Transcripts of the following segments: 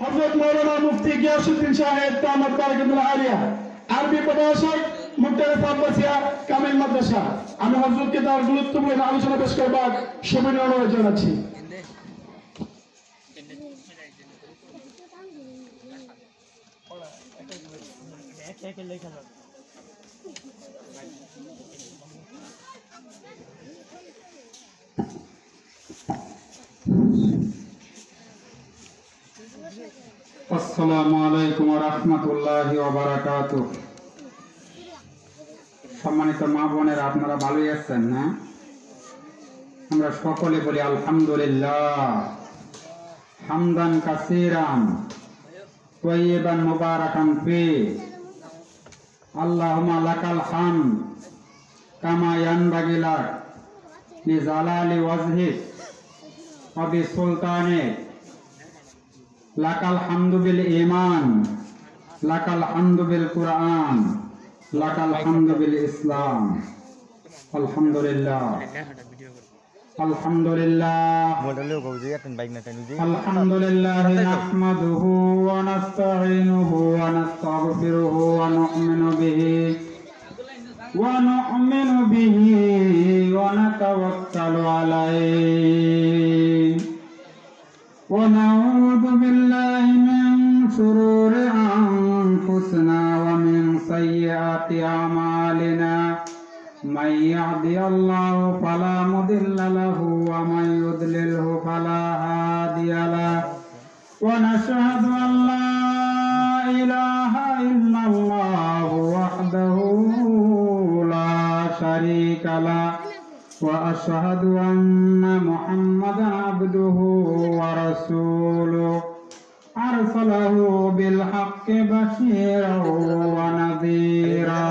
হযরত মাওলানা মুফতি গিয়াসউদ্দিন সাহেব দামাত বারাকাতুল আলিয়া, আরবি প্রভাষক মুক্তার আব্বাসিয়া কামিল মাদ্রাসা। আমি হযরতকে তার গুরুত্বপূর্ণ আলোচনা পেশ করবার সবিনয় অনুরোধ জানাচ্ছি। আসসালামু আলাইকুম ওয়া রাহমাতুল্লাহি ওয়া বারাকাতুহু। সম্মানিত মা বোনেরা, আপনারা ভালোই আছেন না? আমরা সকলে বলি আলহামদুলিল্লাহ, হামদান কাসীরান তাইয়িবান মুবারাকান ফি। আল্লাহুম্মা লাকাল হামদ কামা ইয়ানবাগি লাক লিজালালি ওয়াজহিক ওয়া বিসুলতানিক। লাকাল হামদু বিল ঈমান, লাকাল হামদু বিল কুরআন, লাকাল হামদু বিল ইসলাম। আলহামদুলিল্লাহ, আলহামদুলিল্লাহ, আলহামদুলিল্লাহ নাহমাদুহু ওয়া নাস্তাঈনুহু ওয়া নাস্তাগফিরুহু ওয়া নু'মিনু বিহি ওয়া নাতাওয়াক্কালু আলাইহি ওয়া নাউযু বিল্লাহি মিন শুরুরি আনফুসিনা ওয়া মিন সাইয়্যাতি আমালিনা। মান ইয়াহদিহিল্লাহু ফালা মুদিল্লা লাহু ওয়া মান ইউদ্লিলহু ফালা হাদিয়া লাহু। ওয়া নাশহাদু আন লা ইলাহা ইল্লাল্লাহু ওয়াহদাহু লা শারীকা লাহু ওয়া আশহাদু আন্না মুহাম্মাদান আবদুহু ওয়া রাসূলুহু আরসালাহু বিল হাক্কি বাশীরান ওয়া নাযীরা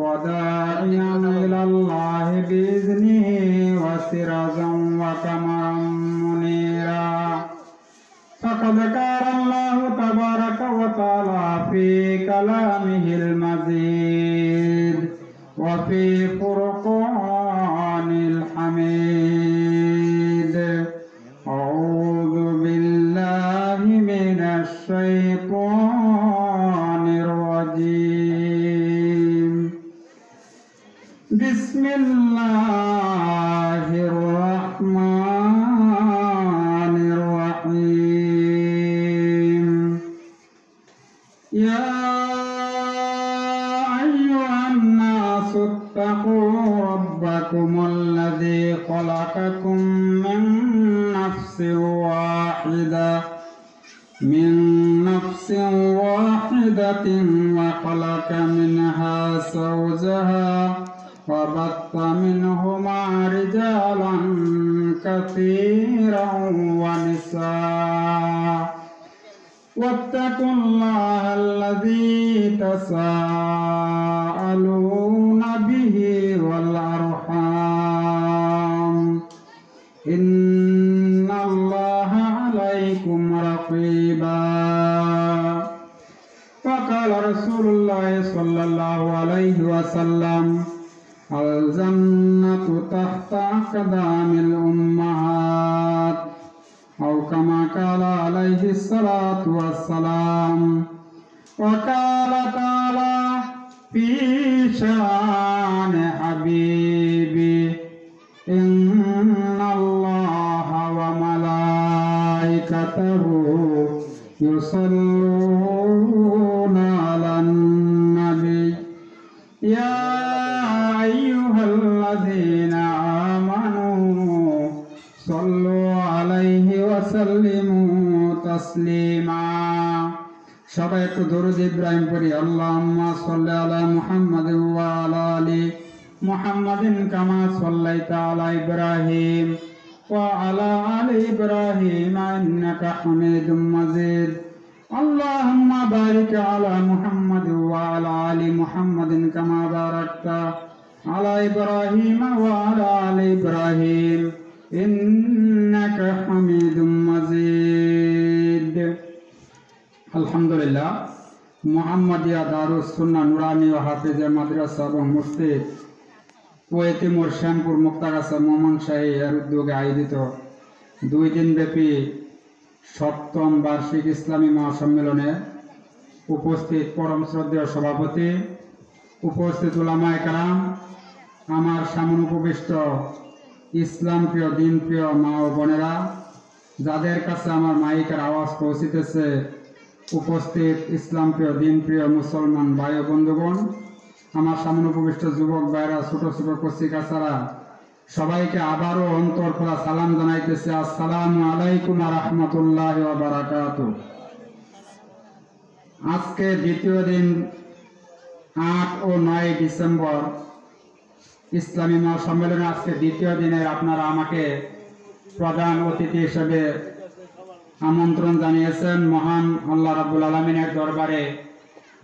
ওয়া দা'iয়ান ইলাল্লাহি বিইذনিহি ওয়া সিরাজান ওয়া কামারান মুনীরা। ফাকাদ কারা আল্লাহু তাবারাকা ওয়া তাআলা ফি কালামিহিল মাজিদ ওয়া ফি ফুরকানিল হামিদ। আউযু বিল্লাহি মিনাশ শাইতানির রাজীম। বিসমিল্লাহির রাহমানির রাহিম। ইয়া আইয়ুহান নাসু ইত্তাকু রাব্বাকুমুল্লাযী খালাকাকুম মিন নাফসিন ওয়াহিদাতিন ওয়া খালাকা মিনহা যাওজাহা ওয়া বাত্তা মিনহুমা রিজালান কাসীরান ওয়া নিসা। ওয়াত্তাকুল্লাহা আল্লাযী তাসাআলুনা বিহি ওয়াল আরহাম। ইন্নাল্লাহা আলাইকুম রাকীবা। فقال رسول الله صلى الله عليه وسلم الجنة تحت أقدام الأمهات أو كما قال عليه الصلاة والسلام. وقال تعالى في شان حبيبي إن الله وملائكته يصلون على النبي يا أيها الذين آمنوا صلوا عليه وسلموا تسليما. সবাই একটু দরুদ ইব্রাহিম পড়ি। আল্লাহুম্মা সাল্লি আলা মুহাম্মাদিন ওয়া আলা আলি মুহাম্মাদিন কামা সাল্লাইতা আলা ইব্রাহিম ওয়া আলা আলি ইব্রাহিম ইন্নাকা হামিদুম মাজিদ। আল্লাহুম্মা বারিক আলা মুহাম্মাদ ওয়া আলা আলি মুহাম্মাদিন কামা বারাকতা আলা ইব্রাহিম ওয়া আলা আলি ইব্রাহিম ইন্নাকা হামিদুম মাজিদ। আলহামদুলিল্লাহ, মুহাম্মাদিয়া দারুস সুন্নাহ নুরানি ও হাফেজা মাদ্রাসা এবং মসজিদ ও এতিমুর শ্যামপুর মুক্তাগাছা মোহাম্মদ শাহী এর উদ্যোগে আয়োজিত 2 দিন ব্যাপী সপ্তম বার্ষিক ইসলামী মহাসম্মেলনে উপস্থিত পরম শ্রদ্ধেয় সভাপতি, উপস্থিত উলামায়ে কেরাম, আমার সামনে উপবিষ্ট ইসলাম প্রিয় দিন প্রিয় মা ও বোনেরা, যাদের কাছে আমার মাইকের আওয়াজ পৌঁছিতেছে, উপস্থিত ইসলাম প্রিয় দিন প্রিয় মুসলমান ভাই ও বন্ধুগণ, আমার সামনে উপবিষ্ট যুবক ভাইরা, ছোট ছোট কচি কাচারা, সবাইকে আবারও অন্তর খোলা সালাম জানাইতেছে। আসসালামু আলাইকুম ওয়া রাহমাতুল্লাহি ওয়া বারাকাতুহু। আজকে দ্বিতীয় দিন 8 ও 9 ডিসেম্বর ইসলামী মহাসম্মেলনে আজকে দ্বিতীয় দিনে আপনারা আমাকে প্রধান অতিথি হিসেবে আমন্ত্রণ জানিয়েছেন। মহান আল্লাহ রাব্বুল আলামিনের দরবারে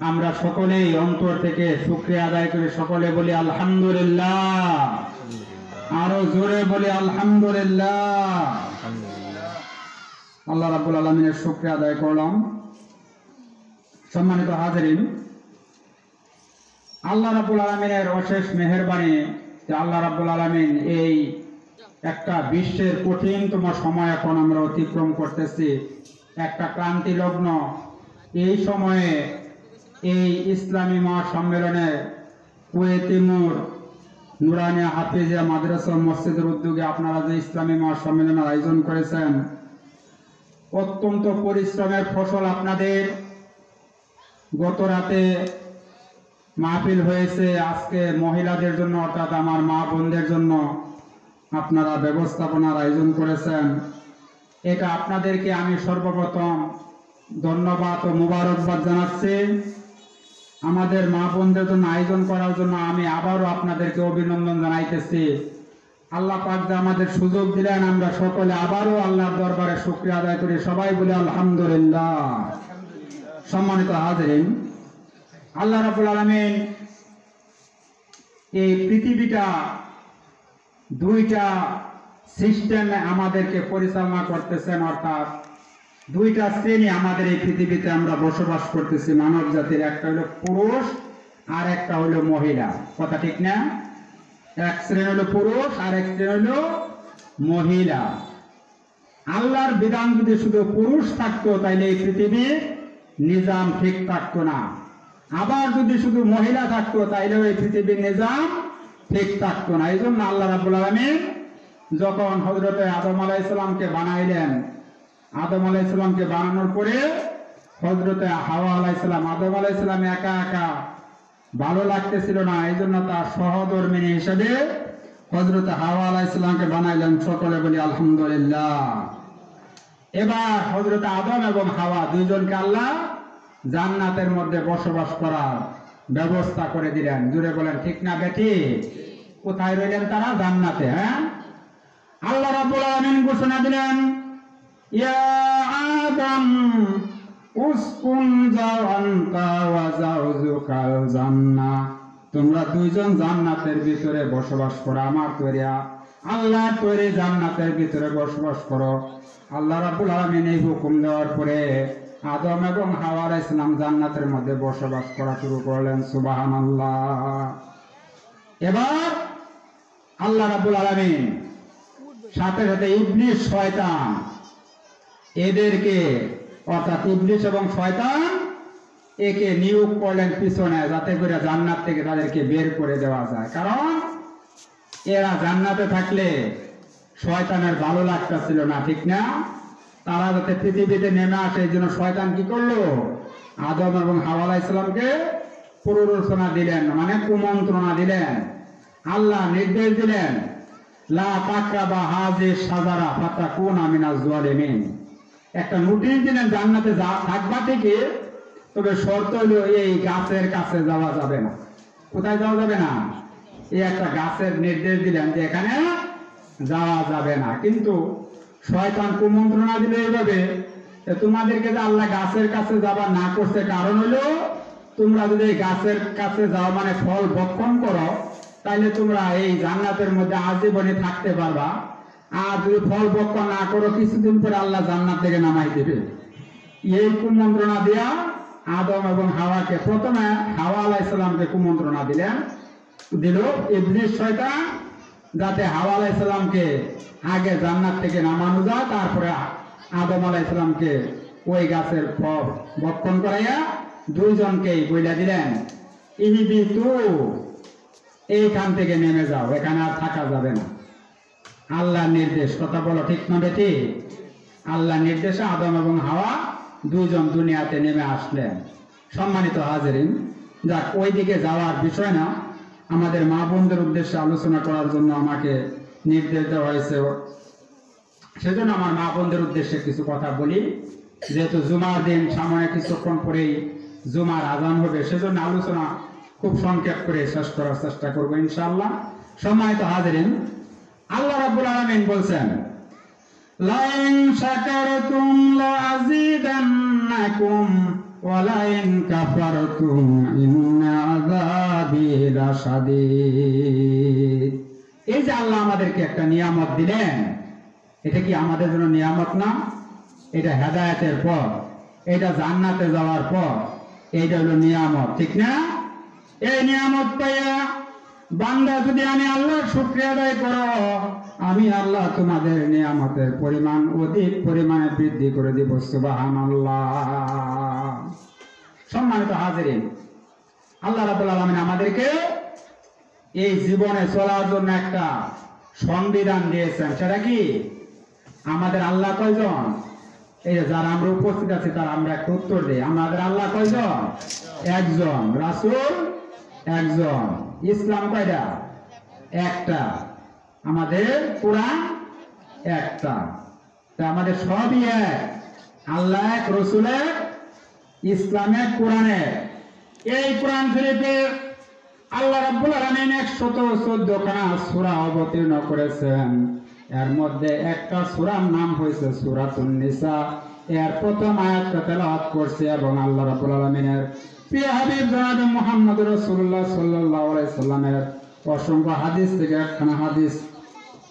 আমরা সকলেই অন্তর থেকে শুকরিয়া আদায় করি। সকলে বলি আলহামদুলিল্লাহ, আরো জোরে বলি আলহামদুলিল্লাহ। আল্লাহ রাব্বুল আলামিনের শুকরিয়া আদায় করলাম। সম্মানিত হাজিরিন, আল্লাহ রাব্বুল আলামিনের অশেষ মেহেরবানি যে আল্লাহ রাব্বুল আলামিন এই একটা বিশ্বের কঠিনতম সময় এখন আমরা অতিক্রম করতেছি, একটা ক্রান্তি লগ্ন। এই সময়ে এই ইসলামী মহাসম্মেলনে কুয়েতিমুর নুরানিয়া হাফিজিয়া মাদ্রাসা মসজিদের উদ্যোগে আপনারা যে ইসলামী মহাসম্মেলনের আয়োজন করেছেন, অত্যন্ত পরিশ্রমের ফসল আপনাদের। গত রাতে মাহফিল হয়েছে, আজকে মহিলাদের জন্য অর্থাৎ আমার মা বোনদের জন্য আপনারা ব্যবস্থাপনার আয়োজন করেছেন। এটা আপনাদেরকে আমি সর্বপ্রথম ধন্যবাদ ও মুবারকবাদ জানাচ্ছি। আমাদের মা বোনদের জন্য আয়োজন করার জন্য আমি আবারও আপনাদেরকে অভিনন্দন জানাইতেছি। আল্লাহ পাক যে আমাদের সুযোগ দিলেন, আমরা সকলে আবারও আল্লাহর দরবারে শুকরিয়া আদায় করি। সবাই বলি আলহামদুলিল্লাহ। সম্মানিত হাজিরিন, আল্লাহ রাব্বুল আলামিন এই পৃথিবীটা দুইটা সিস্টেমে আমাদেরকে পরিচালনা করতেছেন, অর্থাৎ দুইটা শ্রেণী আমাদের এই পৃথিবীতে আমরা বসবাস করতেছি মানব জাতির। একটা হলো পুরুষ আর একটা হলো মহিলা। কথা ঠিক না? এক শ্রেণী হলো পুরুষ আর এক শ্রেণী হলো মহিলা। আল্লাহর বিধান যদি শুধু পুরুষ থাকতো তাইলে এই পৃথিবীর নিজাম ঠিক থাকতো না। আবার যদি শুধু মহিলা থাকতো তাইলে এই পৃথিবীর নিজাম ঠিক থাকতো না। এই জন্য আল্লাহ রাব্বুল আলামিন যখন হযরতে আদম আলাইহিস সালামকে বানাইলেন, আদম আলাইহিস সালামকে বানানোর পরে হযরতে হাওয়া আলাইহিস সালাম, আদম আলাইহিস সালাম একা একা ভালো লাগতেছিল না, এই জন্য তার সহধর্মিণী হিসেবে হযরতে হাওয়া আলাইহিস সালামকে বানাইলেন। সকলে বলি আলহামদুলিল্লাহ। এবার হযরতে আদম এবং হাওয়া দুইজনকে আল্লাহ জান্নাতের মধ্যে বসবাস করার ব্যবস্থা করে দিলেন। জুড়ে বলেন ঠিক না বেটি? কোথায় রইলেন তারা? জান্নাতে। হ্যাঁ, আল্লাহ রাব্বুল আলামিন ঘোষণা দিলেন, ইয়া আদম উসকুন আনতা ওয়া যাওজুকাল জান্নাহ, তোমরা দুইজন জান্নাতের ভিতরে বসবাস করো। আমার তৈরি আল্লাহ তৈরি জান্নাতের ভিতরে বসবাস করো। আল্লাহ রাব্বুল আলামিন এই হুকুম দেওয়ার পরে আদম এবং হাওয়া আলাইহিস সালাম জান্নাতের মধ্যে বসবাস করা শুরু করলেন। সুবহানাল্লাহ। এবার আল্লাহ রাব্বুল আলামিন সাথে সাথে ইবলিস শয়তান এদেরকে, অর্থাৎ ইবলিস এবং শয়তান একে নিয়োগ করলেন পিছনে, যাতে করে জান্নাত থেকে তাদেরকে বের করে দেওয়া যায়। কারণ এরা জান্নাতে থাকলে শয়তানের ভালো লাগতেছিল না, ঠিক না? তারা যাতে পৃথিবীতে নেমে আসে, এই জন্য শয়তান কি করলো? আদম এবং হাওয়া আলাইহিস সালামকে প্ররোচনা দিলেন, মানে কুমন্ত্রণা দিলেন। আল্লাহ নির্দেশ দিলেন, লা তাকরাবা হাযিহি শাজারা ফাতাকুনা মিনাজ জালিমিন। একটা নোটিশ দিলেন, জান্নাতে থাকবা ঠিকই, তবে শর্ত হলো এই গাছের কাছে যাওয়া যাবে না। কোথায় যাওয়া যাবে না? এই একটা গাছের নির্দেশ দিলেন যে এখানে যাওয়া যাবে না। কিন্তু শয়তান কুমন্ত্রণা দিলে এইভাবে, তোমাদেরকে যে আল্লাহ গাছের কাছে যাবার না করছে, কারণ হলো তোমরা যদি গাছের কাছে যাও মানে ফল ভক্ষণ করো, তাইলে তোমরা এই জান্নাতের মধ্যে আজীবনে থাকতে পারবা। আর যদি ফল ভক্ষণ না করো, কিছুদিন পরে আল্লাহ জান্নাত থেকে নামাই দেবে। এই কুমন্ত্রণা দিয়া আদম এবং হাওয়াকে, প্রথমে হাওয়া আলাইহিস সালামকে কুমন্ত্রণা দিল ইবলিস শয়তান, যাতে হাওয়া আলাইহিস সালামকে আগে জান্নাত থেকে নামানো যায়, তারপরে আদম আলাইহিস সালামকে ওই গাছের ফল ভক্ষণ করাইয়া দুইজনকেই বইলা দিলেন, ইহবিতু, এইখান থেকে নেমে যাও, এখানে আর থাকা যাবে না। আল্লাহর নির্দেশ, কথা বলো ঠিক না বেটি? আল্লাহর নির্দেশে আদম এবং হাওয়া দুইজন দুনিয়াতে নেমে আসলেন। সম্মানিত হাজিরিন, যাক ওই দিকে যাওয়ার বিষয় না, আমাদের মা বোনদের উদ্দেশ্যে আলোচনা করার জন্য আমাকে নির্দেশ দেওয়া হয়েছে, সেজন্য আমার মা বোনদের উদ্দেশ্যে কিছু কথা বলি। যেহেতু জুমার দিন সামনে কিছুক্ষণ পরেই জুমার আজান হবে, সেজন্য আলোচনা খুব সংক্ষেপ করে শেষ করার চেষ্টা করবো ইনশাআল্লাহ। সম্মানিত হাজিরিন, আল্লাহ রাব্বুল আলামিন বলছেন, লাইন শাকারতুম লাযিদান্নাকুম ওয়া লাইন কাফারতুম ইন্না আযাবি লাশাদীদ। এই যে আল্লাহ আমাদেরকে একটা নিয়ামত দিলেন, এটা কি আমাদের জন্য নিয়ামত না? এটা হেদায়েতের পথ, এটা জান্নাতে যাওয়ার পথ, এইটা হলো নিয়ামত, ঠিক না? এই নিয়ামত পাইয়া বান্দা যদি আমি আল্লাহর শুকরিয়া আদায় করো, আমি আল্লাহ তোমাদের নিয়ামতের পরিমাণ অধিক পরিমাণে বৃদ্ধি করে দিব। সুবহানাল্লাহ। সম্মানিত হাজিরিন, আল্লাহ রাব্বুল আলামিন আমাদেরকে এই জীবনে চলার জন্য একটা সংবিধান দিয়েছেন। সেটা কি? আমাদের আল্লাহ কয়জন? এই যে যারা আমরা উপস্থিত আছি তারা আমরা একটা উত্তর দিই। আমাদের আল্লাহ কয়জন? একজন। রাসূল একজন। ইসলাম কয়টা? একটা। আমাদের কোরআন একটা। তা আমাদের সবই এক। আল্লাহ এক, রাসূল এক, ইসলাম এক, কোরআন এক। এই কোরআন শরীফে আল্লাহ রাব্বুল আলামিন 114 খানা সূরা অবতীর্ণ করেছেন। এর মধ্যে একটা সূরার নাম হয়েছে সূরাতুন নিসা। এর প্রথম আয়াতটা তেলাওয়াত করছে এবং আল্লাহ রাব্বুল আলামিনের প্রিয় হাবিব জনাব মুহাম্মদ রাসূলুল্লাহ সাল্লাল্লাহু আলাইহি সাল্লামের অসংখ্য হাদিস থেকে একখানা হাদিস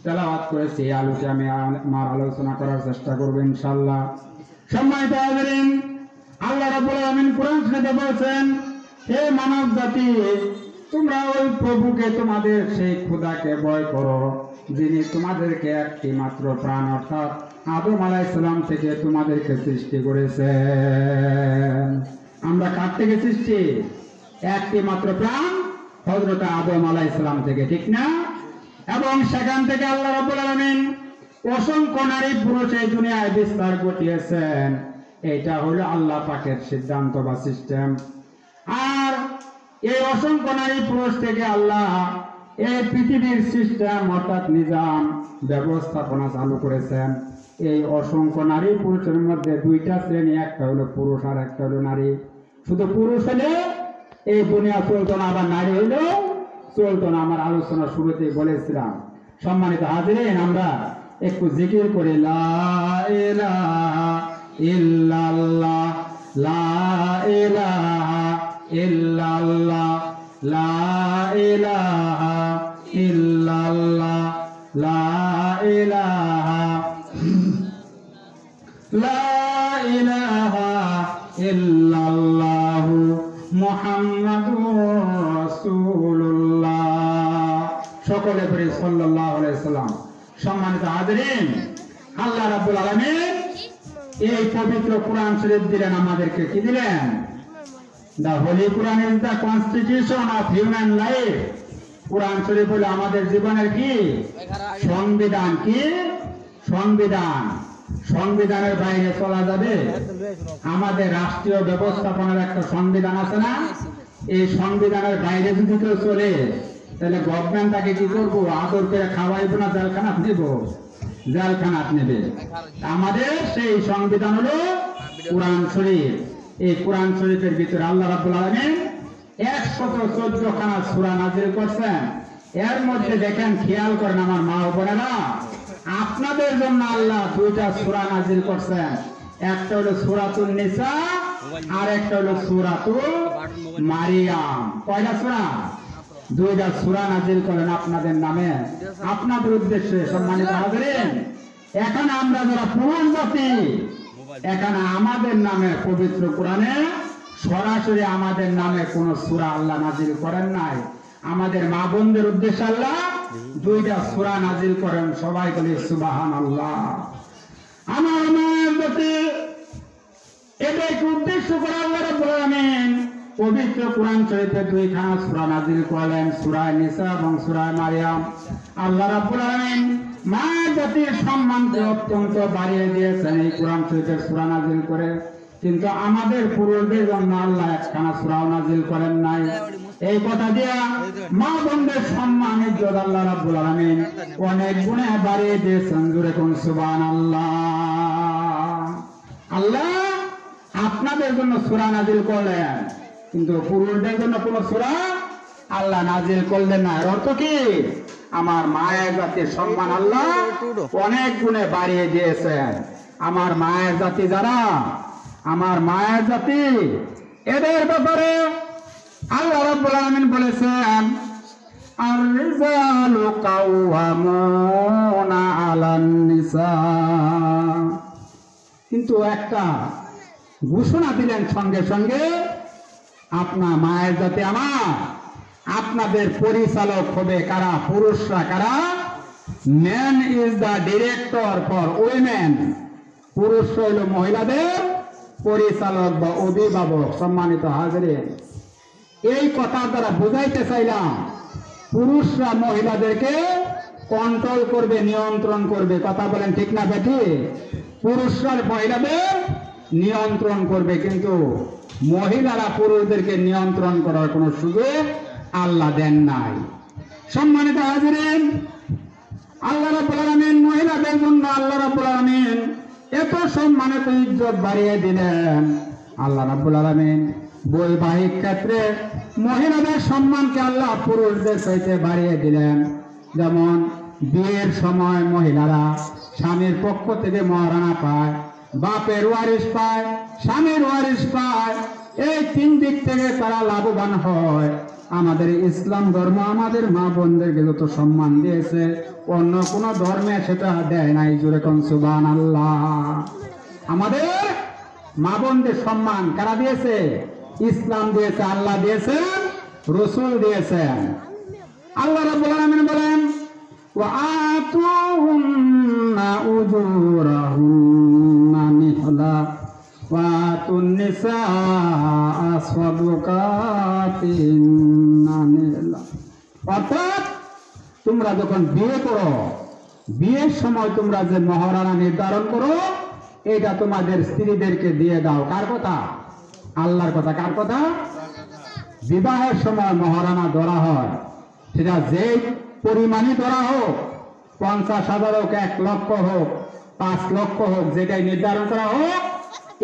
তেলাওয়াত করেছি। এই আলোকে আমি আমার আলোচনা করার চেষ্টা করব ইনশাআল্লাহ। সম্মানিত হাজিরিন, আল্লাহ রাব্বুল আলামিন কোরআন শরীফে বলেন, হে মানব জাতি, তোমরা ওই প্রভুকে, তোমাদের সেই খোদাকে ভয় করো, যিনি তোমাদেরকে একটি মাত্র প্রাণ অর্থাৎ আদম আলাইহিস সালাম থেকে তোমাদেরকে সৃষ্টি করেছেন। আমরা কার থেকে সৃষ্টি? একটি মাত্র প্রাণ হযরত আদম আলাইহিস সালাম থেকে, ঠিক না? এবং সেখান থেকে আল্লাহ রাব্বুল আলামিন অসংখ্য নারী পুরুষ এই দুনিয়ায় বিস্তার ঘটিয়েছেন। এটা হলো আল্লাহ পাকের সিদ্ধান্ত বা সিস্টেম। আর এই অসংখ্য নারী পুরুষ থেকে আল্লাহ এই পৃথিবীর সিস্টেম অর্থাৎ নিজাম ব্যবস্থাপনা চালু করেছেন। এই অসংখ্য নারী পুরুষের মধ্যে দুইটা শ্রেণী, একটা হলো পুরুষ আর একটা হলো নারী। শুধু পুরুষ হলে এই দুনিয়া চলতো না, আবার নারী হলেও চলতো না। আমার আলোচনা শুরুতেই বলেছিলাম। সম্মানিত হাজিরিন, আমরা একটু জিকির করি, লা ইলাহা ইল্লাল্লাহ, লা ইলাহা ইল্লাল্লাহ, লা ইলাহা ইল্লাল্লাহ, লা ইলাহা লা ইলাহা ইল্লাল্লাহু মুহাম্মাদুর রাসূলুল্লাহ। সকলে পড়ি সাল্লাল্লাহু আলাইহি সাল্লাম। সম্মানিত হাজিরিন, আল্লাহ রাব্বুল আলামিন এই পবিত্র কোরআন শরীফ দিলেন আমাদেরকে। কি দিলেন? The Holy Quran is the constitution of human life. কোরআন শরীফ হলো আমাদের জীবনের কি? সংবিধান। কি সংবিধান? সংবিধানের বাইরে চলা যাবে? আমাদের রাষ্ট্রীয় ব্যবস্থাপনার একটা সংবিধান আছে না? এই সংবিধানের বাইরে যদি কেউ চলে, তাহলে গভর্নমেন্ট তাকে কি করবো? আদর করে খাওয়াইবো না জেলখানাত নেব? জেলখানাত নেবে। আমাদের সেই সংবিধান হলো কোরআন শরীফ। এই কোরআন শরীফের ভিতরে আল্লাহ রাব্বুল আলামিন 114 খানা সূরা নাযিল করছেন। এর মধ্যে দেখেন, খেয়াল করেন আমার মা ও বোনেরা, আপনাদের জন্য আল্লাহ দুইটা সূরা নাযিল করছেন। একটা হলো সূরাতুন নিসা আর একটা হলো সূরাতুল মারিয়াম। কয়টা সূরা? দুইটা সূরা নাযিল করেন আপনাদের নামে, আপনাদের উদ্দেশ্যে। সম্মানিত হাজিরিন, এখন আমরা যারা পুরাণ জাতি, এখানে আমাদের নামে পবিত্র কোরআনে সরাসরি আমাদের নামে কোন সূরা আল্লাহ নাযিল করেন নাই। আমাদের মা বোনদের উদ্দেশ্যে আল্লাহ দুইটা সূরা নাযিল করেন। সবাই বলি সুবহানাল্লাহ। আমার মায়ের প্রতি এটাকে উদ্দেশ্য করে আল্লাহ রাব্বুল আলামিন পবিত্র কোরআন শরীফে দুইখানা সূরা নাযিল করলেন, সূরা নিসা এবং সূরা মারিয়াম। আল্লাহ রাব্বুল আলামিন মায়ের জাতির সম্মানকে অত্যন্ত বাড়িয়ে দিয়েছেন এই কোরআন শরীফের সূরা নাযিল করে, কিন্তু আমাদের পুরুষদের জন্য আল্লাহ একখানা সূরাও নাযিল করেন নাই। এই কথা দিয়া মা বোনদের সম্মান ইজ্জত আল্লাহ রাব্বুল আলামিন অনেক গুণে বাড়িয়ে দিয়েছেন। জোরে কোন সুবহানাল্লাহ। আল্লাহ আপনাদের জন্য সূরা নাযিল করলেন, কিন্তু পুরুষদের জন্য কোন সূরা আল্লাহ নাযিল করলেন না। এর অর্থ কি? আমার মায়ের জাতির সম্মান আল্লাহ অনেক গুণে বাড়িয়ে দিয়েছেন। আমার মায়ের জাতি যারা, আমার মায়ের জাতি, এদের ব্যাপারে আল্লাহ রাব্বুল আলামিন বলেছেন আর-রিজালু কাওয়ামুনা আলান নিসা। কিন্তু একটা ঘোষণা দিলেন সঙ্গে সঙ্গে, আপনার মায়ের জাতি আমার, আপনাদের পরিচালক হবে কারা? পুরুষরা। কারা? Man is the director for women. পুরুষ হইল মহিলাদের পরিচালক বা অভিভাবক। সম্মানিত হাজিরিন, এই কথা দ্বারা বুঝাইতে চাইলাম পুরুষরা মহিলাদেরকে কন্ট্রোল করবে, নিয়ন্ত্রণ করবে। কথা বলেন ঠিক না বেঠি? পুরুষরা মহিলাদের নিয়ন্ত্রণ করবে, কিন্তু মহিলারা পুরুষদেরকে নিয়ন্ত্রণ করার কোনো সুযোগ আল্লাহ দেন নাই। সম্মানিত হাজিরিন, আল্লাহ রাব্বুল আলামিন মহিলাদের জন্য আল্লাহ রাব্বুল আলামিন এত সম্মানিত ইজ্জত বাড়িয়ে দিলেন। আল্লাহ রাব্বুল আলামিন বৈবাহিক ক্ষেত্রে মহিলাদের সম্মানকে আল্লাহ পুরুষদের চাইতে বাড়িয়ে দিলেন। যেমন বিয়ের সময় মহিলারা স্বামীর পক্ষ থেকে মহারানা পায়, বাপের ওয়ারিশ পায়, স্বামীর ওয়ারিশ পায়। এই তিন দিক থেকে তারা লাভবান হয়। আমাদের ইসলাম ধর্ম আমাদের মা বোনদেরকে যত সম্মান দিয়েছে অন্য কোন ধর্মে সেটা দেয় নাই। জোরে কোন সুবহানাল্লাহ। আমাদের মা বোনদের সম্মান কারা দিয়েছে? ইসলাম দিয়েছে, আল্লাহ দিয়েছেন, রাসূল দিয়েছেন। আল্লাহ রাব্বুল আলামিন বলেন ওয়া আতুহুন্না উজুরাহুন্না নিহলা ওয়া আতুন নিসা সাদকাতিন্না নিহলা। অর্থাৎ তোমরা যখন বিয়ে করো, বিয়ের সময় তোমরা যে মহারানা নির্ধারণ করো, এটা তোমাদের স্ত্রীদেরকে দিয়ে দাও। কার কথা? আল্লাহর কথা। কার কথা? বিবাহের সময় মহারানা ধরা হয়, সেটা যে পরিমাণই ধরা হোক, 50,000 হোক, 1 লক্ষ হোক, 5 লক্ষ হোক, যেটাই নির্ধারণ করা হোক,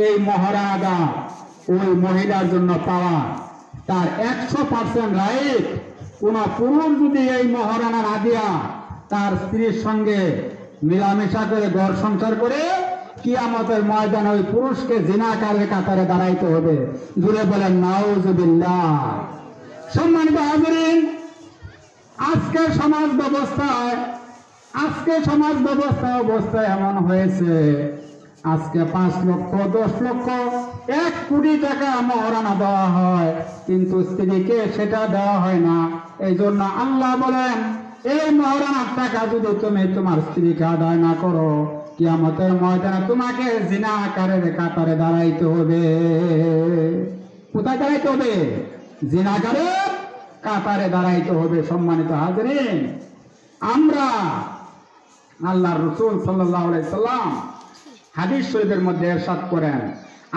এই মহারানা ওই মহিলার জন্য পাওয়া তার 100% রাইট। কোন পুরুষ যদি এই মহারানা না দিয়া তার স্ত্রীর সঙ্গে মিলামেশা করে ঘর সংসার করে, কিয়ামতের ময়দানে ওই পুরুষকে জিনাকারের কাতারে দাঁড়াইতে হবে। জুড়ে বলেন নাউজুবিল্লাহ। সম্মানিত হাজিরিন, আজকে সমাজ ব্যবস্থায় এমন হয়েছে, আজকে 5 লক্ষ, 10 লক্ষ, 1 কোটি টাকা মহারানা দেওয়া হয়, কিন্তু স্ত্রীকে সেটা দেওয়া হয় না। এই জন্য আল্লাহ বলেন এই মহারানার টাকা যদি তুমি তোমার স্ত্রীকে আদায় না করো, কিয়ামতের ময়দানে তোমাকে জিনাকারের কাতারে দাঁড়াইতে হবে। কোথায় দাঁড়াইতে হবে? জিনাকারের কাতারে দাঁড়াইতে হবে। সম্মানিত হাজিরিন, আমরা আল্লাহর রাসূল সাল্লাল্লাহু আলাইহি সাল্লাম হাদিস শরীফের মধ্যে ইরশাদ করেন,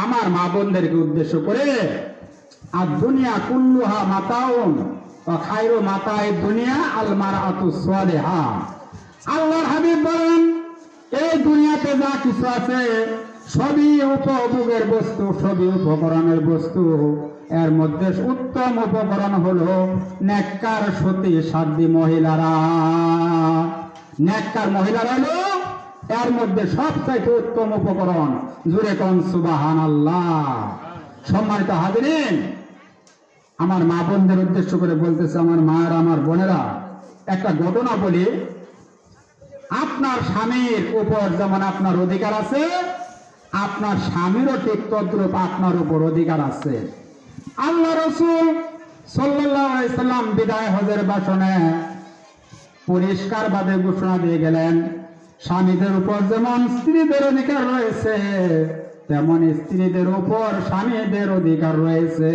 আমার মা বোনদেরকে উদ্দেশ্য করে, আর দুনিয়া কুল্লুহা মাতাউন ওয়া খায়রু মাতাইদ দুনিয়া আল মারআতু সালিহা। আল্লাহর হাবিব বলেন এই দুনিয়াতে যা কিছু আছে সবই উপভোগের বস্তু, সবই উপকরণের বস্তু। এর মধ্যে উত্তম উপকরণ হলো নেককার সতী সাধ্বী মহিলারা। নেককার মহিলারা হলো এর মধ্যে সবচাইতে উত্তম উপকরণ। জুরে কোন সুবহানাল্লাহ। সম্মানিত হাজিরিন, আমার মা বোনদের উদ্দেশ্য করে বলতেছে, আমার মায়েরা, আমার বোনেরা, একটা ঘটনা বলি। আপনার স্বামীর উপর যেমন আপনার অধিকার আছে, আপনার স্বামীরও ঠিক তদ্রূপ আপনার উপর অধিকার আছে। আল্লাহ রাসূল সাল্লাল্লাহু আলাইহি সাল্লাম বিদায় হজের ভাষণে পরিষ্কারভাবে ঘোষণা দিয়ে গেলেন, স্বামীদের উপর যেমন স্ত্রীদের অধিকার রয়েছে, তেমন স্ত্রীদের উপর স্বামীদের অধিকার রয়েছে।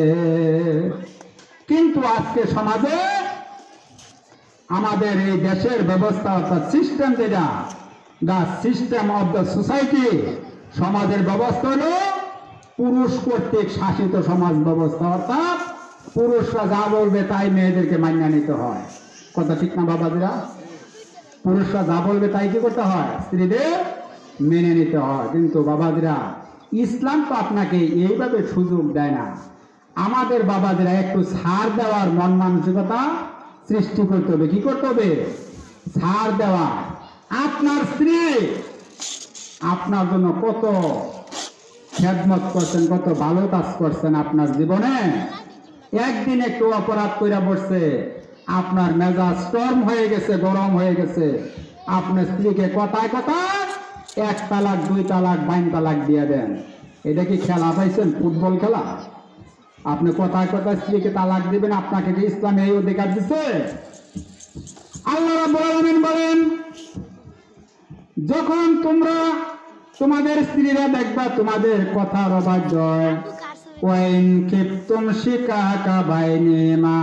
কিন্তু আজকে সমাজে আমাদের এই দেশের ব্যবস্থা অর্থাৎ সিস্টেম, যেটা the system of the society, সমাজের ব্যবস্থা হলো পুরুষ কর্তৃক শাসিত সমাজ ব্যবস্থা। অর্থাৎ পুরুষরা যা বলবে তাই মেয়েদেরকে মানিয়ে নিতে হয়। কথা ঠিক না বাবাজিরা? পুরুষরা যা বলবে তাই কি করতে হয়? স্ত্রীদের মেনে নিতে হয়। কিন্তু বাবাজিরা, ইসলাম তো আপনাকে এইভাবে সুযোগ দেয় না। আমাদের বাবাজিরা একটু ছাড় দেওয়ার মন মানসিকতা সৃষ্টি করতে হবে। কি করতে হবে? ছাড় দেওয়া। আপনার স্ত্রী আপনার জন্য কত খেদমত করছেন, কত ভালো কাজ করছেন আপনার জীবনে। একদিন একটু অপরাধ কইরা বসছে, আপনার মেজাজ স্টর্ম হয়ে গেছে, গরম হয়ে গেছে। আপনার স্ত্রীকে কথায় কথায় 1 তালাক 2 তালাক 5 তালাক দিয়ে দেন। এটা কি খেলা পাইছেন? ফুটবল খেলা? আপনি কথায় কথায় স্ত্রীকে তালাক দিবেন? আপনাকে কি ইসলাম এই অধিকার দিচ্ছে? আল্লাহ রাব্বুল আলামিন বলেন, যখন তোমরা তোমাদের স্ত্রীরা দেখবা তোমাদের কথার অবাধ্য হয়, ওয়াইন কিফতুম শিকাকা বাইনিমা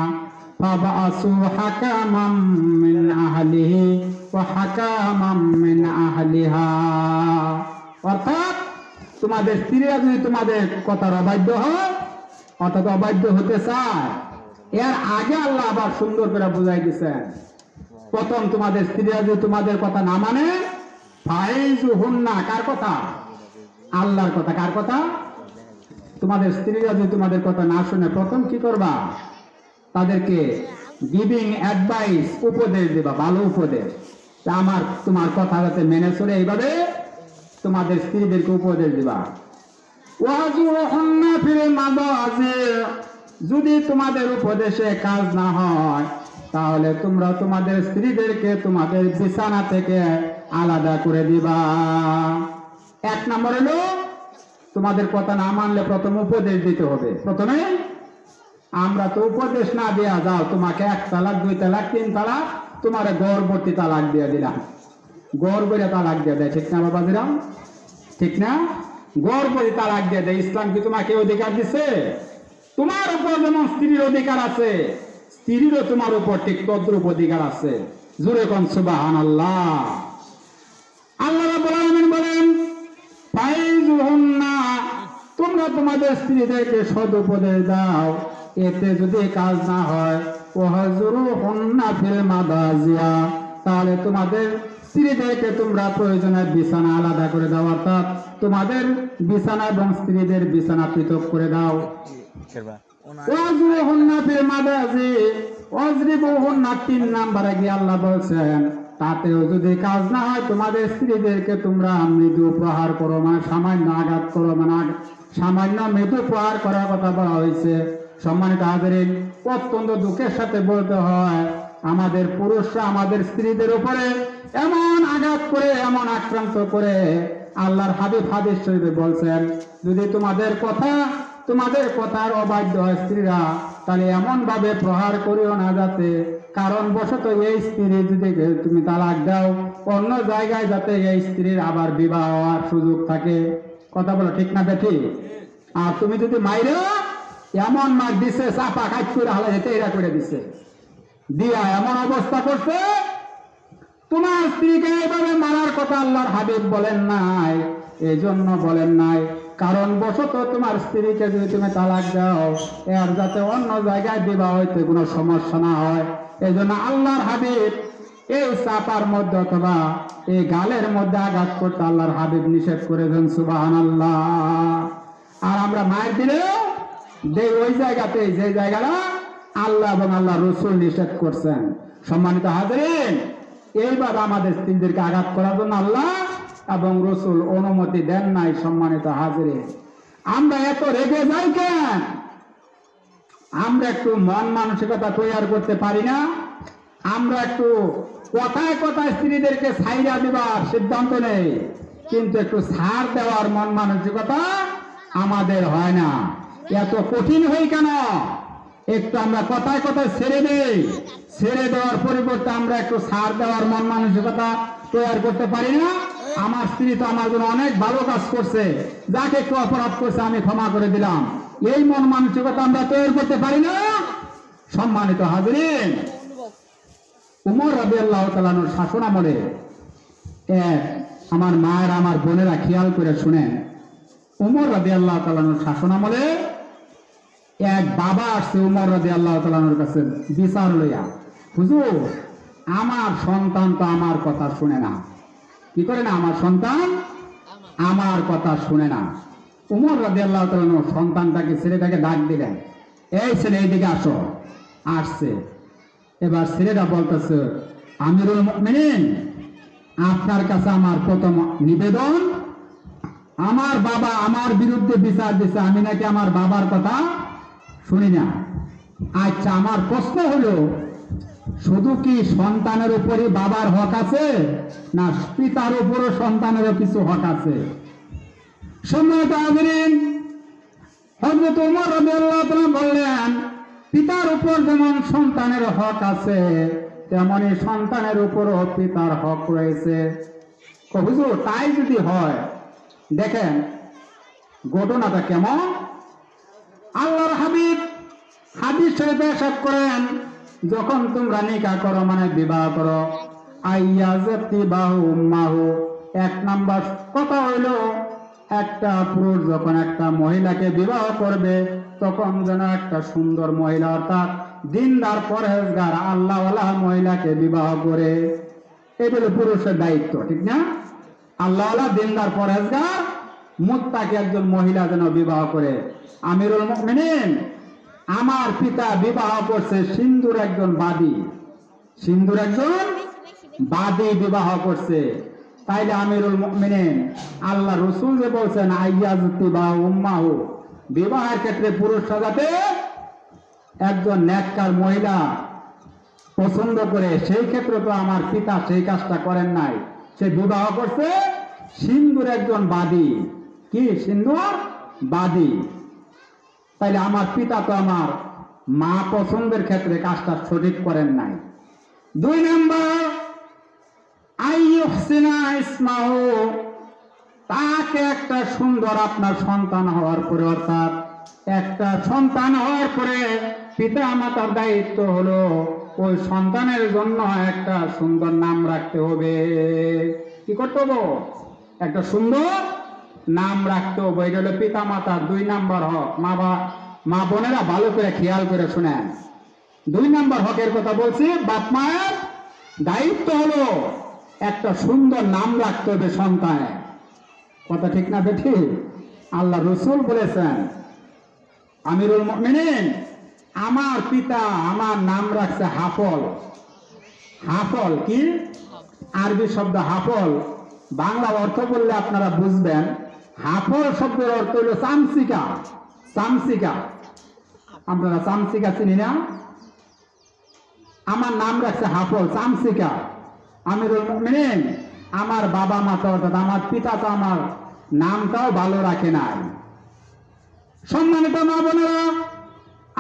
ফাবাসু হাকামাম মিন আহলিহি ওয়া হাকামাম মিন আহলিহা। অর্থাৎ তোমাদের স্ত্রীরা যদি তোমাদের কথার অবাধ্য হয়, অর্থাৎ অবাধ্য হতে চায়, এর আগে আল্লাহ আবার সুন্দর করে বুঝাই দিচ্ছেন। প্রথম তোমাদের স্ত্রীরা যদি তোমাদের কথা না মানে, ফাইজুহুন্না, কার কথা? আল্লাহর কথা। কার কথা? তোমাদের স্ত্রীরা যদি তোমাদের কথা না শুনে, প্রথম কি করবা? তাদেরকে গিভিং অ্যাডভাইস, উপদেশ দেবা, ভালো উপদেশ। তোমার কথা যাতে মেনে চলে, এইভাবে তোমাদের স্ত্রীদেরকে উপদেশ দিবা। ওয়াজুহুন্না ফিল মাদাজি, যদি তোমাদের উপদেশে কাজ না হয়, তাহলে তোমরা তোমাদের স্ত্রীদেরকে তোমাদের বিছানা থেকে আলাদা করে দিবা। 1 নম্বর হলো, তোমাদের কথা না মানলে প্রথম উপদেশ দিতে হবে। প্রথমে আমরা তো উপদেশ না দেয়া, যাও তোমাকে 1 তালাক 2 তালাক 3 তালাক, তোমার গর্ভবতী তালাক দিয়ে দিলাম। গর্ভবতী তালাক দিয়ে দেয়, ঠিক না বাবাজিরা? ঠিক না? গর্ভবতী তালাক দিয়ে দেয়। ইসলাম কি তোমাকে অধিকার দিছে? তোমার উপর যেমন স্ত্রীর অধিকার আছে, স্ত্রীরও তোমার উপর ঠিক তদ্রূপ অধিকার আছে। জোরে কোন সুবহানাল্লাহ। আল্লাহ রাব্বুল আলামিন বলেন, ফাইজুহুন্না, তোমরা তোমাদের স্ত্রীদেরকে সদুপদেশ দাও। এতে যদি কাজ না হয়, ওয়াহজুরুহুন্না ফিল মাদাজিয়া, তাহলে তোমাদের স্ত্রীদেরকে তোমরা প্রয়োজনে বিছানা আলাদা করে দাও। অর্থাৎ তোমাদের বিছানা এবং স্ত্রীদের বিছানা পৃথক করে দাও। ওয়াজুরুহুন্না ফিল মাদাজি ওয়াজরিবুহুন্না, 3 নম্বরে গিয়ে আল্লাহ বলছেন, তাতেও যদি কাজ না হয়, তোমাদের স্ত্রীদেরকে তোমরা মৃদু প্রহার করো, মানে সামান্য আঘাত করো, মানে সামান্য মৃদু প্রহার করার কথা বলা হয়েছে। সম্মানিত হাজিরিন, অত্যন্ত দুঃখের সাথে বলতে হয়, আমাদের পুরুষরা আমাদের স্ত্রীদের উপরে এমন আঘাত করে, এমন আক্রান্ত করে, আল্লাহর হাবিব হাদিস শরীফে বলছেন, যদি তোমাদের কথার অবাধ্য হয় স্ত্রীরা, তাহলে এমন ভাবে প্রহার করিও না, যাতে কারণ বশত এই স্ত্রী যদি তুমি তালাক দাও, অন্য জায়গায় যাতে এই স্ত্রীর আবার বিবাহ হওয়ার সুযোগ থাকে। কথা বলো ঠিক না বেঠি? আর তুমি যদি মাইরে, এমন মার দিছে, চাপা কাজ করে হালা যেতে এরা করে দিছে, দিয়া এমন অবস্থা করছে, তোমার স্ত্রীকে এভাবে মারার কথা আল্লাহর হাবিব বলেন নাই। এই জন্য বলেন নাই, কারণ বশত তোমার স্ত্রীকে যদি তুমি তালাক দাও, এর যাতে অন্য জায়গায় বিবাহ হইতে কোনো সমস্যা না হয়। এই জন্য আল্লাহর হাবিব এই চাপার মধ্যে অথবা এই গালের মধ্যে আঘাত করতে আল্লাহর হাবিব নিষেধ করেছেন। সুবহানাল্লাহ। আর আমরা মায়ের দিলে ওই জায়গাতে, যে জায়গাটা আল্লাহ এবং আল্লাহ রসুল নিষেধ করছেন। সম্মানিত হাজিরিন, এইভাবে আমাদের স্ত্রীদেরকে আঘাত করার জন্য আল্লাহ এবং রসুল অনুমতি দেন নাই। সম্মানিত হাজিরিন, আমরা এত রেগে যাই কেন? আমরা একটু মন মানসিকতা তৈরি করতে পারি না? আমরা একটু কথায় কথায় স্ত্রীদেরকে ছাইরা দেওয়ার সিদ্ধান্ত নেই, কিন্তু একটু ছাড় দেওয়ার মন মানসিকতা আমাদের হয় না। এত কঠিন হই কেন? একটু আমরা কথায় কথায় ছেড়ে দেই, ছেড়ে দেওয়ার পরিবর্তে আমরা একটু ছাড় দেওয়ার মন মানসিকতা তৈরি করতে পারি না। আমার স্ত্রী তো আমার জন্য অনেক ভালো কাজ করছে, যাকে একটু অপরাধ করছে আমি ক্ষমা করে দিলাম, এই মন মানসিকতা আমরা তৈরি করতে পারি না। সম্মানিত হাজরিন, উমর রাদিয়াল্লাহু তাআলা আনহুর শাসন আমলে আমার মায়ের আমার বোনেরা খেয়াল করে শুনেন, উমর রাদিয়াল্লাহু তাআলা আনহুর শাসন আমলে এক বাবা আসছে উমর রাদিয়াল্লাহু তাআলা আনহুর কাছে বিচার লইয়া, হুজুর আমার সন্তান তো আমার কথা শুনে না। কি করে না? আমার সন্তান আমার কথা শুনে না। উমর রাদিয়াল্লাহু তাআলা আনহু সন্তানটাকে, ছেলেটাকে ডাক দিলেন, এই ছেলে এইদিকে আসো। আসছে। এবার ছেলেটা বলতেছে, আমিরুল মুমিনিন, আপনার কাছে আমার প্রথম নিবেদন, আমার বাবা আমার বিরুদ্ধে বিচার দিচ্ছে, আমি নাকি আমার বাবার কথা শুনি না। আচ্ছা, আমার প্রশ্ন হলো, শুধু কি সন্তানের উপরই বাবার হক আছে, না পিতার উপরও সন্তানেরও কিছু হক আছে? সম্মানিত হাজরিন, হযরত ওমর রাদিয়াল্লাহু তাআলা বললেন, পিতার উপর যেমন সন্তানের হক আছে, তেমনি সন্তানের উপরও পিতার হক রয়েছে। হুজুর তাই যদি হয়, দেখেন ঘটনাটা কেমন। আল্লাহর হাবিব হাদিস শরীফে ইরশাদ করেন, যখন তোমরা নিকাহ করো মানে বিবাহ করো, আইয়াজাতিবাহু উম্মাহু, এক নাম্বার কথা হইলো, একটা পুরুষ যখন একটা মহিলাকে বিবাহ করবে তখন যেন একটা সুন্দর মহিলা অর্থাৎ দিনদার পরহেজগার আল্লাহওয়ালা মহিলাকে বিবাহ করে। এই হলো পুরুষের দায়িত্ব, ঠিক না? আল্লাহওয়ালা দিনদার পরহেজগার মুত্তাকি একজন মহিলা যেন বিবাহ করে। আমিরুল মুমিনিন, আমার পিতা বিবাহ করছে সিন্ধুর একজন বাদী, সিন্ধুর একজন বাদী বিবাহ করছে। তাইলে আমিরুল মুমিনিন, আল্লাহ রাসূল যে বলছেন আইয়াজতিবাহু উম্মাহু, বিবাহের ক্ষেত্রে পুরুষরা যাতে একজন নেককার মহিলা পছন্দ করে, সেই ক্ষেত্রে তো আমার পিতা সেই কাজটা করেন নাই, সে বিবাহ করছে সিন্ধুর একজন বাদী। কি সিন্ধুর বাদী? তাইলে আমার পিতা তো আমার মা পছন্দের ক্ষেত্রে কাজটা সঠিক করেন নাই। দুই নম্বর, আইয়ুহসিনা ইসমাহু, তাকে একটা সুন্দর আপনার সন্তান হওয়ার পরে, অর্থাৎ একটা সন্তান হওয়ার পরে পিতা মাতার দায়িত্ব হলো ওই সন্তানের জন্য একটা সুন্দর নাম রাখতে হবে। কি করতে হবে? একটা সুন্দর নাম রাখতে হবে। এটা হলো পিতা মাতার 2 নাম্বার হক। মা বোনেরা ভালো করে খেয়াল করে শুনেন, 2 নাম্বার হকের কথা বলছি। বাপ মায়ের দায়িত্ব হলো একটা সুন্দর নাম রাখতে হবে সন্তানের। কথা ঠিক না বেঠি? আল্লাহ রাসূল বলেছেন, আমিরুল মুমিনিন, আমার পিতা আমার নাম রাখছে হাফল। হাফল কি? আরবি শব্দ হাফল, বাংলা অর্থ বললে আপনারা বুঝবেন। হাফল শব্দের অর্থ হলো চামচিকা। চামচিকা, আপনারা চামচিকা চিনি না? আমার নাম রাখছে হাফল, চামচিকা। আমিরুল মুমিনিন, আমার বাবা মা তো অর্থাৎ আমার পিতা তো আমার নামটাও ভালো রাখে নাই। সম্মানিত মা বোনেরা,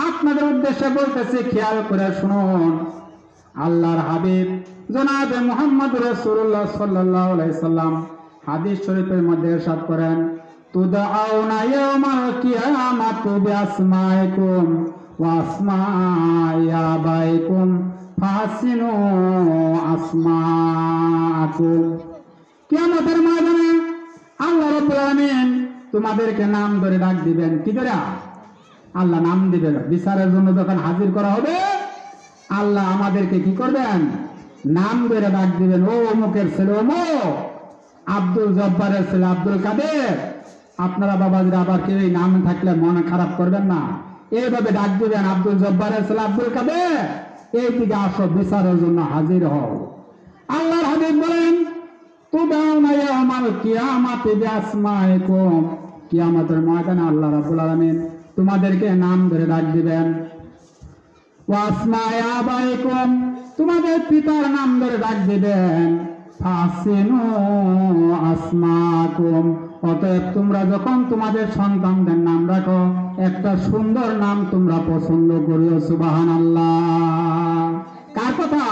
আপনাদের উদ্দেশ্যে বলতেছি, খেয়াল করে শুনুন। আল্লাহর হাবিব জনাবে মুহাম্মদ রাসূলুল্লাহ সাল্লাল্লাহু আলাইহি সাল্লাম হাদিস শরীফের মধ্যে ইরশাদ করেন, তুদআউনা ইয়াউমাল কিয়ামাতি বিআসমাইকুম ওয়া আসমাই আবাইকুম ফাসিনু আসমাআকুম। কিয়ামতের ময়দানে আল্লাহ রাব্বুল আলামিন তোমাদেরকে নাম ধরে ডাক দিবেন। কি ধরে? আল্লাহ নাম দিবেন। বিচারের জন্য যখন হাজির করা হবে, আল্লাহ আমাদেরকে কি করবেন? নাম ধরে ডাক দিবেন। ও অমুকের ছেলে অমুক, আব্দুল জব্বারের ছেলে আব্দুল কাদের। আপনারা বাবাজিরা আবার কেউ নাম থাকলে মন খারাপ করবেন না, এইভাবে ডাক দিবেন, আব্দুল জব্বারের ছেলে আব্দুল কাদের, এই দিকে আসো, বিচারের জন্য হাজির হও। আল্লাহর হাবিব বলেন, তুদাউনা ইয়াউমাল কিয়ামাতি বিআসমাইকুম, কিয়ামতের ময়দানে আল্লাহ রাব্বুল আলামিন তোমাদেরকে নাম ধরে ডাক দিবেন। ওয়া আসমাই আবাইকুম, তোমাদের পিতার নাম ধরে ডাক দিবেন। ফাসিনু আসমাকুম, অতএব তোমরা যখন তোমাদের সন্তানদের নাম রাখো, একটা সুন্দর নাম তোমরা পছন্দ করিও। সুবহানাল্লাহ। কার কথা?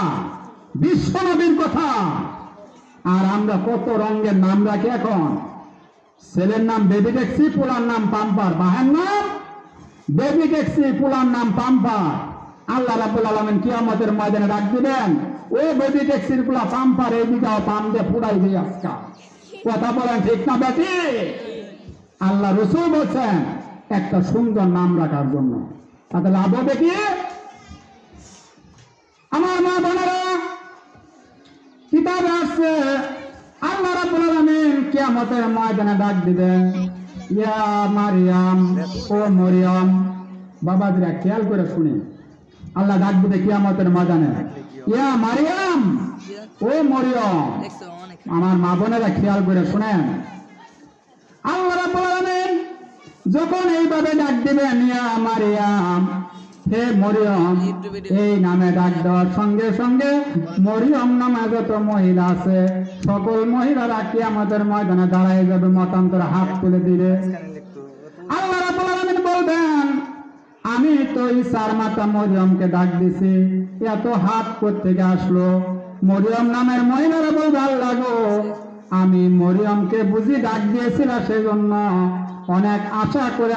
বিশ্বনবীর কথা। আর আমরা কত রঙের নাম রাখি এখন। ছেলের নাম বেবি ট্যাক্সি, পোলার নাম পাম্পার। বাহের নাম বেবি ট্যাক্সি, পোলার নাম পাম্পার। আল্লাহ রাব্বুল আলামিন কিয়ামতের ময়দানে ডাক দিবেন, ও বেবি ট্যাক্সির পোলা পাম্পার, এইদিকে পাম দিয়ে ফুড়াই দিয়ে আজকা। কথা বলেন ঠিক না বেটি? আল্লাহ রসুল বলছেন একটা সুন্দর নাম রাখার জন্য। তাতে লাভ হবে কি? আমার মা বোনেরা, কিতাবে আসছে আল্লাহ রাব্বুল আলামিন কিয়ামতের ময়দানে ডাক দিবেন, ইয়া মারিয়াম, ও মরিয়ম। বাবাজিরা খেয়াল করে শুনি, আল্লাহ ডাক দিবে কিয়ামতের ময়দানে, ইয়া মারিয়াম, ও মরিয়ম। আমার মা বোনেরা খেয়াল করে শুনেন, আল্লাহ রাব্বুল আলামিন যখন এইভাবে ডাক দিবেন, ইয়া মারিয়াম, হে মরিয়ম, এই নামে ডাক দেওয়ার সঙ্গে সঙ্গে মরিয়ম নামে যত মহিলা আছে সকল মহিলারা কিয়ামতের ময়দানে দাঁড়ায় যাবে, মতান্তরে হাত তুলে দিবে। আল্লাহ রাব্বুল আলামিন বলবেন, আমি তো ঈসার মাতা মরিয়মকে ডাক দিছি, এত হাত কোত্থেকে আসলো? মরিয়ম নামের মহিলারা বলবে, আল্লাহ গো, আমি মরিয়মকে বুঝি ডাক দিয়েছিলাম, সেজন্য অনেক আশা করে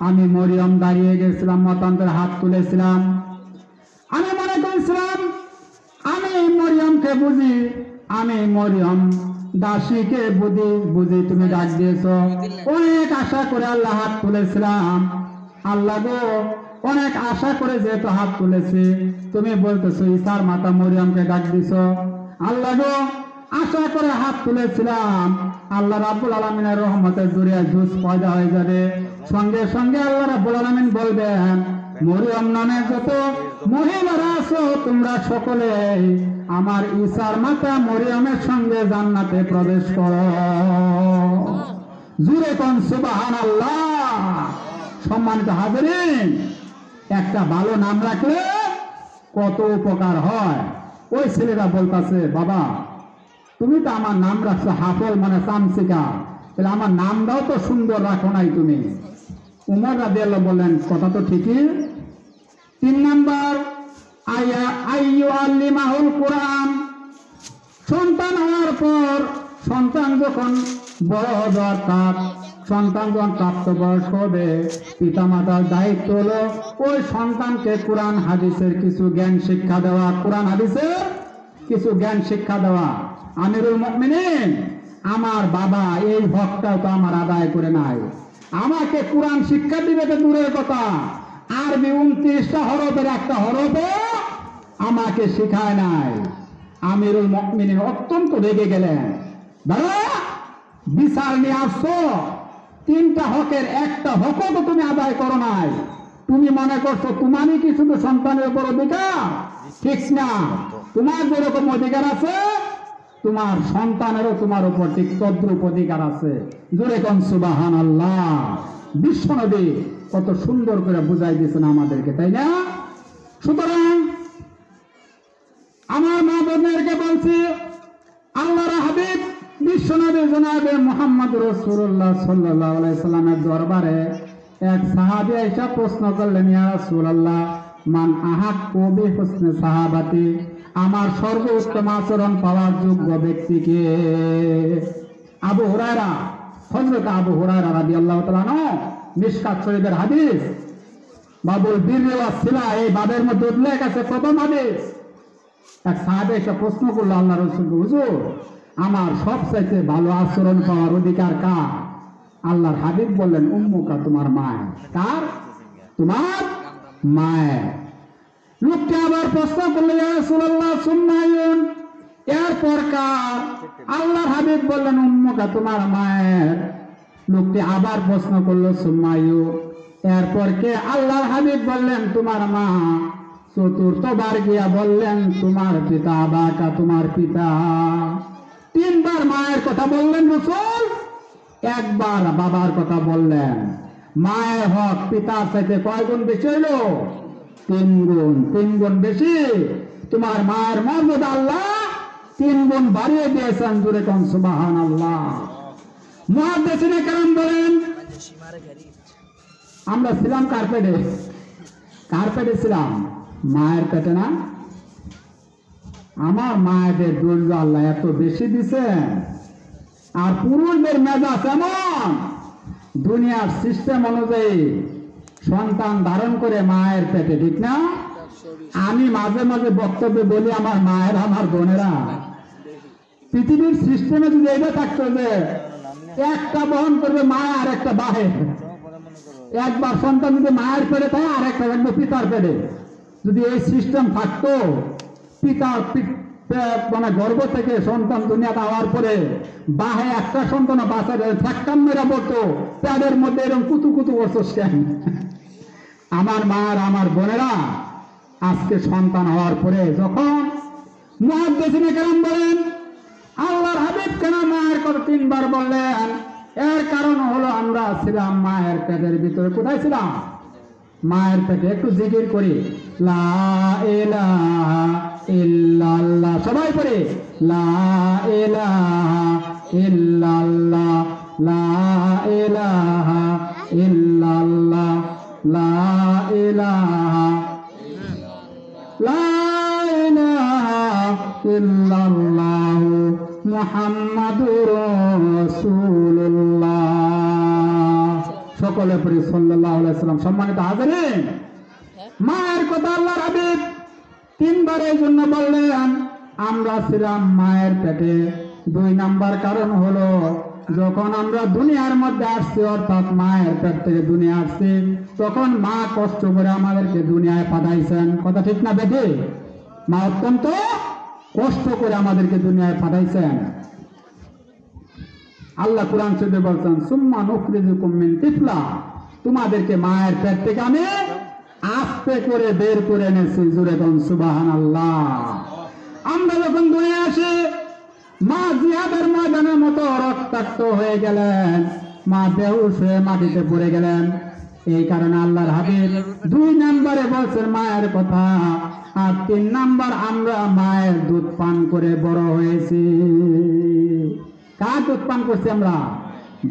আমি মরিয়ম দাঁড়িয়ে গেছিলাম, মতান্তরে হাত তুলেছিলাম। আমি মনে করেছিলাম আমি মরিয়মকে বুঝি, আমি মরিয়ম দাসীকে বুঝি তুমি ডাক দিয়েছ। অনেক আশা করে আল্লাহ হাত তুলেছিলাম। আল্লাহ গো, অনেক আশা করে যেহেতু হাত তুলেছি, তুমি বলতেছো ঈসার মাতা মরিয়মকে ডাক দিছ। আল্লাহ গো, আশা করে হাত তুলেছিলাম, আল্লাহ রাব্বুল আলামিনের রহমতের জুড়িয়া জুস পয়দা হয়ে যাবে। সঙ্গে সঙ্গে আল্লাহ রাব্বুল আলামিন বলবেন, মরিয়ম নামে যত মহিলারা আছো তোমরা সকলে আমার ঈসার মাতা মরিয়মের সঙ্গে জান্নাতে প্রবেশ করো। জুরে কোন সুবহানাল্লাহ। সম্মানিত হাজিরিন, একটা ভালো নাম রাখলে কত উপকার হয়। ওই ছেলেরা বলতেছে, বাবা তুমি তো আমার নাম রাখছো হাফল, মানে চামচিকা, তাহলে আমার নামটাও তো সুন্দর রাখো নাই তুমি। উমর রাদিয়াল্লাহু বললেন, কথা তো ঠিকই। 3 নাম্বার, আইয়ুআল্লিমাহুল কুরআন। সন্তান হওয়ার পর, সন্তান যখন বড় হবে, অর্থাৎ সন্তান যখন প্রাপ্তবয়স্ক হবে, পিতা মাতার দায়িত্ব হলো ওই সন্তানকে কোরআন হাদিসের কিছু জ্ঞান শিক্ষা দেওয়া। কোরআন হাদিসের কিছু জ্ঞান শিক্ষা দেওয়া। আমিরুল মুমিনিন আমার বাবা এই হকটাও তো আমার আদায় করে নাই। আমাকে কোরআন শিক্ষা দিবে তো দূরের কথা, আরবি 29টা হরফের একটা হরফও আমাকে শিখায় নাই। আমিরুল মুমিনিন অত্যন্ত রেগে গেলেন, বাবা বিচার নিয়ে আসছো, 3টা হকের একটা হকও তো তুমি আদায় করো নাই। তুমি মনে করছো তোমারই কি শুধু সন্তানের উপর অধিকার? ঠিক না, তোমার যেরকম অধিকার আছে তোমার সন্তানেরও তোমার উপর ঠিক তদ্রূপ অধিকার আছে। জোরে কোন সুবহানাল্লাহ। বিশ্বনবী কত সুন্দর করে বুঝাই দিয়েছেন আমাদেরকে, তাই না? সুতরাং আমার মা বোনদেরকে বলছি, আল্লাহর হাবিব বিশ্বনবী জনাবে মুহাম্মদ রাসূলুল্লাহ সাল্লাল্লাহু আলাইহি সাল্লামের দরবারে এক সাহাবী এসে প্রশ্ন করলেন, ইয়া রাসূলুল্লাহ, মান আহাক্কু বিহুসনি সাহাবাতি, আমার সর্বোত্তম আচরণ পাওয়ার যোগ্য ব্যক্তি কে? আবু হুরায়রা, হযরত আবু হুরায়রা রাদিয়াল্লাহু তাআলা আনহু, মিশকাত শরীফের হাদিস, বাবুল বিররি ওয়াস সিলা, এই বাবের মধ্যে উল্লেখ আছে প্রথম হাদিস। এক সাহাবী এসে প্রশ্ন করলো আল্লাহ রাসূলকে, হুজুর আমার সবচাইতে ভালো আচরণ পাওয়ার অধিকার কার? আল্লাহর হাবিব বললেন, উম্মুকা, তোমার মায়ের। কার? তোমার মায়ের। লোকটি আবার প্রশ্ন করলেন, ইয়া রাসূলুল্লাহ সুম্মায়ুন, এরপর কার? আল্লাহর হাবিব বললেন, উম্মুকা, তোমার মায়ের। লোকটি আবার প্রশ্ন করলো, সুম্মায়ু, এরপর কে? আল্লাহর হাবিব বললেন, তোমার মা। চতুর্থবার গিয়া বললেন, তোমার পিতা। বাকা, তোমার পিতা। 3বার মায়ের কথা বললেন রাসূল, একবার বাবার কথা বললেন। মায়ের হক পিতার চাইতে কয় গুণ বেশি হইল? 3 গুণ। 3 গুণ বেশি। তোমার মায়ের মর্যাদা আল্লাহ 3 গুণ বাড়িয়ে দিয়েছেন। জোরে কোন সুবহানাল্লাহ। মুহাদ্দিসিনে কেরাম বলেন, আমরা ছিলাম কার্পেটে। কার্পেটে ছিলাম, মায়ের পেটে না। আমার মায়েদের ধৈর্য আল্লাহ এত বেশি দিছেন। আর পুরুষদের মেজাজ এমন, দুনিয়ার সিস্টেম অনুযায়ী সন্তান ধারণ করে মায়ের পেটে, ঠিক না? আমি মাঝে মাঝে বক্তব্যে বলি, আমার মায়ের, আমার বোনেরা, পৃথিবীর সিস্টেমে যদি এটা থাকতো যে একটা বহন করবে মা আর একটা বাহের, একবার সন্তান যদি মায়ের পেটে থাকে আর একটা থাকবে পিতার পেটে, যদি এই সিস্টেম থাকতো, পিতার মানে গর্ভ থেকে সন্তান দুনিয়াতে হওয়ার পরে বাহে একটা সন্তান বাঁচাতে ঠেক্কাম মেরা পড়তো, প্যাডের মধ্যে এরকম কুতু কুতু করছো কেন? আমার মা আর আমার বোনেরা, আজকে সন্তান হওয়ার পরে যখন মুহাদ্দিসিনে কেরাম বলেন আল্লাহর হাবিব কেন মায়ের কথা 3 বার বললেন, এর কারণ হলো আমরা ছিলাম মায়ের পেটের ভিতরে। কোথায় ছিলাম? মায়ের পেটে। একটু জিকির করি, লা ইলাহা ইল্লাল্লাহ, সবাই পড়ে, লা ইলাহা ইল্লাল্লাহ, লা ইলাহা ইল্লাল্লাহ, লা ইলাহা, লা ইলাহা ইল্লাল্লাহ মুহাম্মাদুর রাসূলুল্লাহ। সকলে পড়ি সাল্লাল্লাহু আলাইহি ওয়াসাল্লাম। সম্মানিত হাজিরিন, মায়ের কথা আল্লাহর হাবিব 3 বার এই জন্য বললেন, আমরা ছিলাম মায়ের পেটে। 2 নাম্বার কারণ হলো যখন আমরা দুনিয়ার মধ্যে আসছি, অর্থাৎ মায়ের পেট থেকে দুনিয়া আসছি, তখন মা কষ্ট করে আমাদেরকে দুনিয়ায় পাঠাইছেন। কথা ঠিক না বেঠে? মা অত্যন্ত কষ্ট করে আমাদেরকে দুনিয়ায় পাঠাইছেন। আল্লাহ কুরআন শরীফে বলছেন, সুম্মা নুখরিজুকুম মিন তিফলা, তোমাদেরকে মায়ের পেট থেকে আমি আস্তে করে বের করে এনেছি। জোরে বলুন সুবহানাল্লাহ। আমরা যখন দুনিয়া আসি, মা জিহাদের ময়দানের মতো রক্তাক্ত হয়ে গেলেন, মা বেহুশ হয়ে মাটিতে পড়ে গেলেন। এই কারণে আল্লাহর হাবিব 2 নম্বরে বলছেন মায়ের কথা, আর 3 নাম্বার আমরা মায়ের দুধ পান করে বড় হয়েছি। কার দুধ পান করছি আমরা?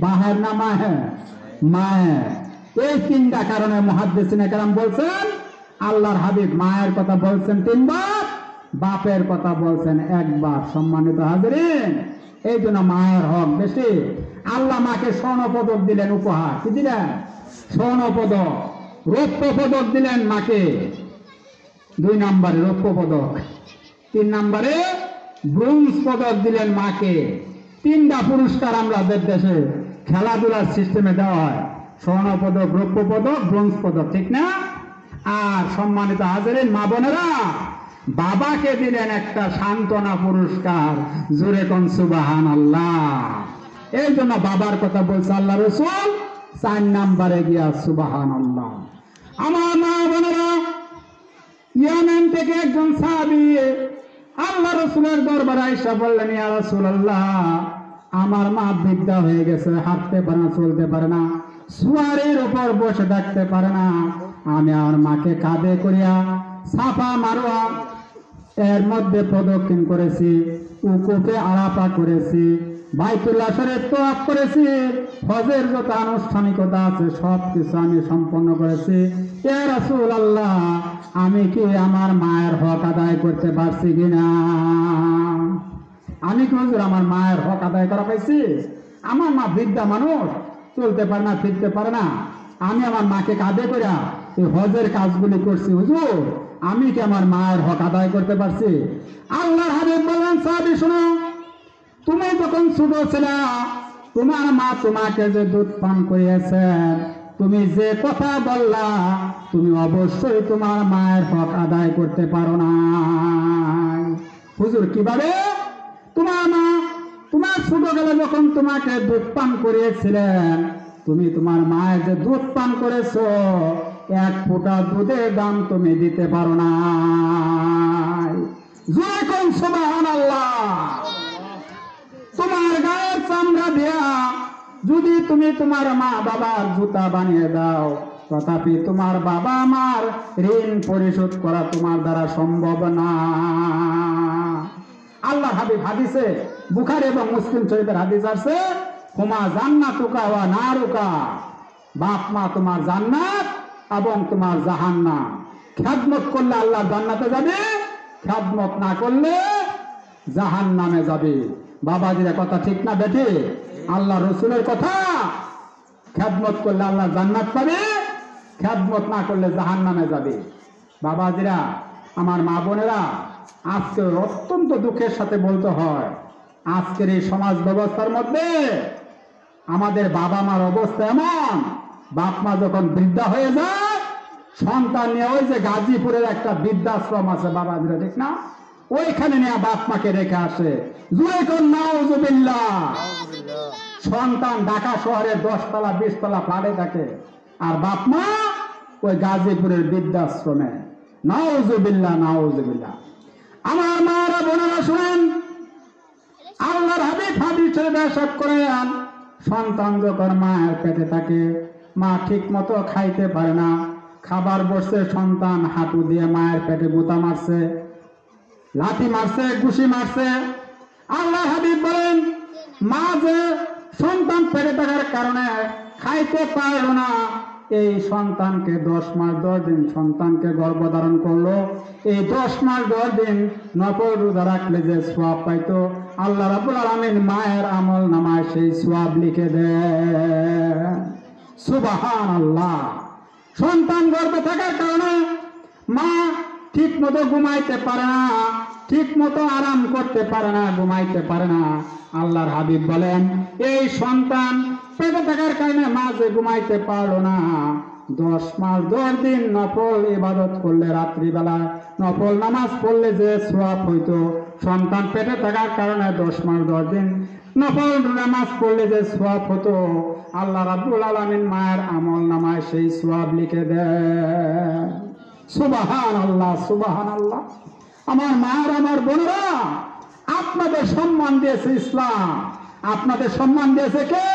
বাহের না মায়ের? মায়ের। এই 3টা কারণে মুহাদ্দিসিনে কেরাম বলছেন আল্লাহর হাবিব মায়ের কথা বলছেন 3 বার, বাপের কথা বলছেন 1 বার। সম্মানিত হাজিরিন, এই জন্য মায়ের হক বেশি। আল্লাহ মাকে স্বর্ণ পদক দিলেন উপহার। কি দিলেন? স্বর্ণ পদক। রৌপ্য পদক দিলেন মাকে 2 নম্বরে, রৌপ্য পদক। 3 নম্বরে ব্রোঞ্জ পদক দিলেন মাকে। 3টা পুরস্কার আমাদের দেশে খেলাধুলার সিস্টেমে দেওয়া হয়, স্বর্ণ পদক, রৌপ্য পদক, ব্রোঞ্জ পদক, ঠিক না? আর সম্মানিত হাজিরিন, মা বোনেরা, বাবাকে দিলেন একটা সান্ত্বনা পুরস্কার। জোরে কোন সুবহানাল্লাহ। এই জন্য বাবার কথা বলছে আল্লাহ রাসূল 4 নম্বরে গিয়া সুবহানাল্লাহ। আমার মা বোনেরা, ইয়ামেন থেকে একজন সাহাবী আল্লাহ রাসূলের দরবারে আয়েশা বললেন, ইয়া রাসূলুল্লাহ, আমার মা বৃদ্ধা হয়ে গেছে, হাঁটতে পারে না, চলতে পারে না, সুয়ারের উপর বসে থাকতে পারে না। আমি আমার মাকে কাঁধে করিয়া সাফা মারোয়া এর মধ্যে প্রদক্ষিণ করেছি, উকুফে আরাফা করেছি, বাইতুল্লাহ শরীফ তওয়াফ করেছি, হজের যত আনুষ্ঠানিকতা আছে সব কিছু আমি সম্পন্ন করেছি। ইয়া রাসূলুল্লাহ, আমি কি আমার মায়ের হক আদায় করতে পারছি কিনা? আমি কি হুজুর আমার মায়ের হক আদায় করা পাইছি? আমার মা বৃদ্ধা মানুষ, চলতে পারে না, ফিরতে পারে না, আমি আমার মাকে কাঁধে করে এই হজের কাজগুলি করছি, হুজুর আমি কি আমার মায়ের হক আদায় করতে পারছি? আল্লাহর হাবিব বললেন, সাহাবী শোনো, তুমি যখন ছোট ছিলা, তোমার মা তোমাকে যে দুধ পান করিয়েছেন, তুমি যে কথা বললা, তুমি অবশ্যই তোমার মায়ের হক আদায় করতে পারো না। হুজুর কিভাবে? তোমার মা তোমার ছোটবেলা যখন তোমাকে দুধ পান করিয়েছিলেন, তুমি তোমার মায়ের যে দুধ পান করেছো, 1 ফোঁটা দুধের দাম তুমি দিতে পারো না। জোরে কোন সুবহানাল্লাহ। তোমার গায়ের চামড়া দিয়া যদি তুমি তোমার মা বাবার জুতা বানিয়ে দাও, তথাপি তোমার বাবা মার ঋণ পরিশোধ করা তোমার দ্বারা সম্ভব না। আল্লাহ হাবিব হাদিসে, বুখারী এবং মুসলিম শরীফের হাদিস আছে, হুমা জান্নাতুকা ওয়া নারুকা, বাপ মা তোমার জান্নাত এবং তোমার জাহান্নাম। খেদমত করলে আল্লাহ জান্নাতে যাবে, খেদমত না করলে জাহান্নামে যাবে। বাবাজিরা কথা ঠিক না বেঠে? আল্লাহ রসুলের কথা, খেদমত করলে আল্লাহ জান্নাত পাবে, খেদমত না করলে জাহান্নামে যাবে। বাবাজিরা, আমার মা বোনেরা, আজকে অত্যন্ত দুঃখের সাথে বলতে হয়, আজকের এই সমাজ ব্যবস্থার মধ্যে আমাদের বাবা মার অবস্থা এমন, বাপ মা যখন বৃদ্ধা হয়ে যায়, সন্তান নিয়ে ওই যে গাজীপুরের একটা বৃদ্ধাশ্রম আছে বাবাজিরা, ঠিক না, ওইখানে নিয়ে বাপ মাকে রেখে আসে। জুড়ে কোন নাউজুবিল্লাহ। সন্তান ঢাকা শহরের 10 তলা 20 তলা ফ্ল্যাটে থাকে, আর বাপ মা ওই গাজীপুরের বৃদ্ধাশ্রমে। নাউজুবিল্লাহ, নাউজুবিল্লাহ। আমার মারা বোনেরা শুনেন, আল্লাহর হাবিব হাদিসে ইরশাদ করেন, সন্তান যখন মায়ের পেটে থাকে, মা ঠিক মতো খাইতে পারে না, খাবার বসছে, সন্তান হাঁটু দিয়ে মায়ের পেটে গুতা মারছে, লাঠি মারছে, ঘুষি মারছে। আল্লাহর হাবিব বলেন, মা যে সন্তান পেটে থাকার কারণে খাইতে পারল না, এই সন্তানকে 10 মাস 10 দিন সন্তানকে গর্ভধারণ করলো, এই 10 মাস 10 দিন নফল রোজা রাখলে যে সওয়াব পাইতো, আল্লাহ রাব্বুল আলামিন মায়ের আমল নামায় সেই সওয়াব লিখে দেন। সুবহানাল্লাহ। সন্তান গর্ভে থাকার কারণে মা ঠিক মতো ঘুমাইতে পারে না, ঠিক মতো আরাম করতে পারে না, ঘুমাইতে পারে না। আল্লাহর হাবিব বলেন, এই সন্তান পেটে থাকার কারণে মা যে ঘুমাইতে পারলো না, 10 মাস 10 দিন নফল ইবাদত করলে, রাত্রিবেলা নফল নামাজ পড়লে যে সওয়াব হইতো, সন্তান পেটে থাকার কারণে 10 মাস 10 দিন নফল নামাজ পড়লে যে সওয়াব হতো, আল্লাহ রাব্বুল আলামিন মায়ের আমল নামায় সেই সওয়াব লিখে দেন। সুবহানাল্লাহ, সুবহানাল্লাহ। আমার মায়ের, আমার বোনেরা, আপনাদের সম্মান দিয়েছে ইসলাম। আপনাদের সম্মান দিয়েছে কে?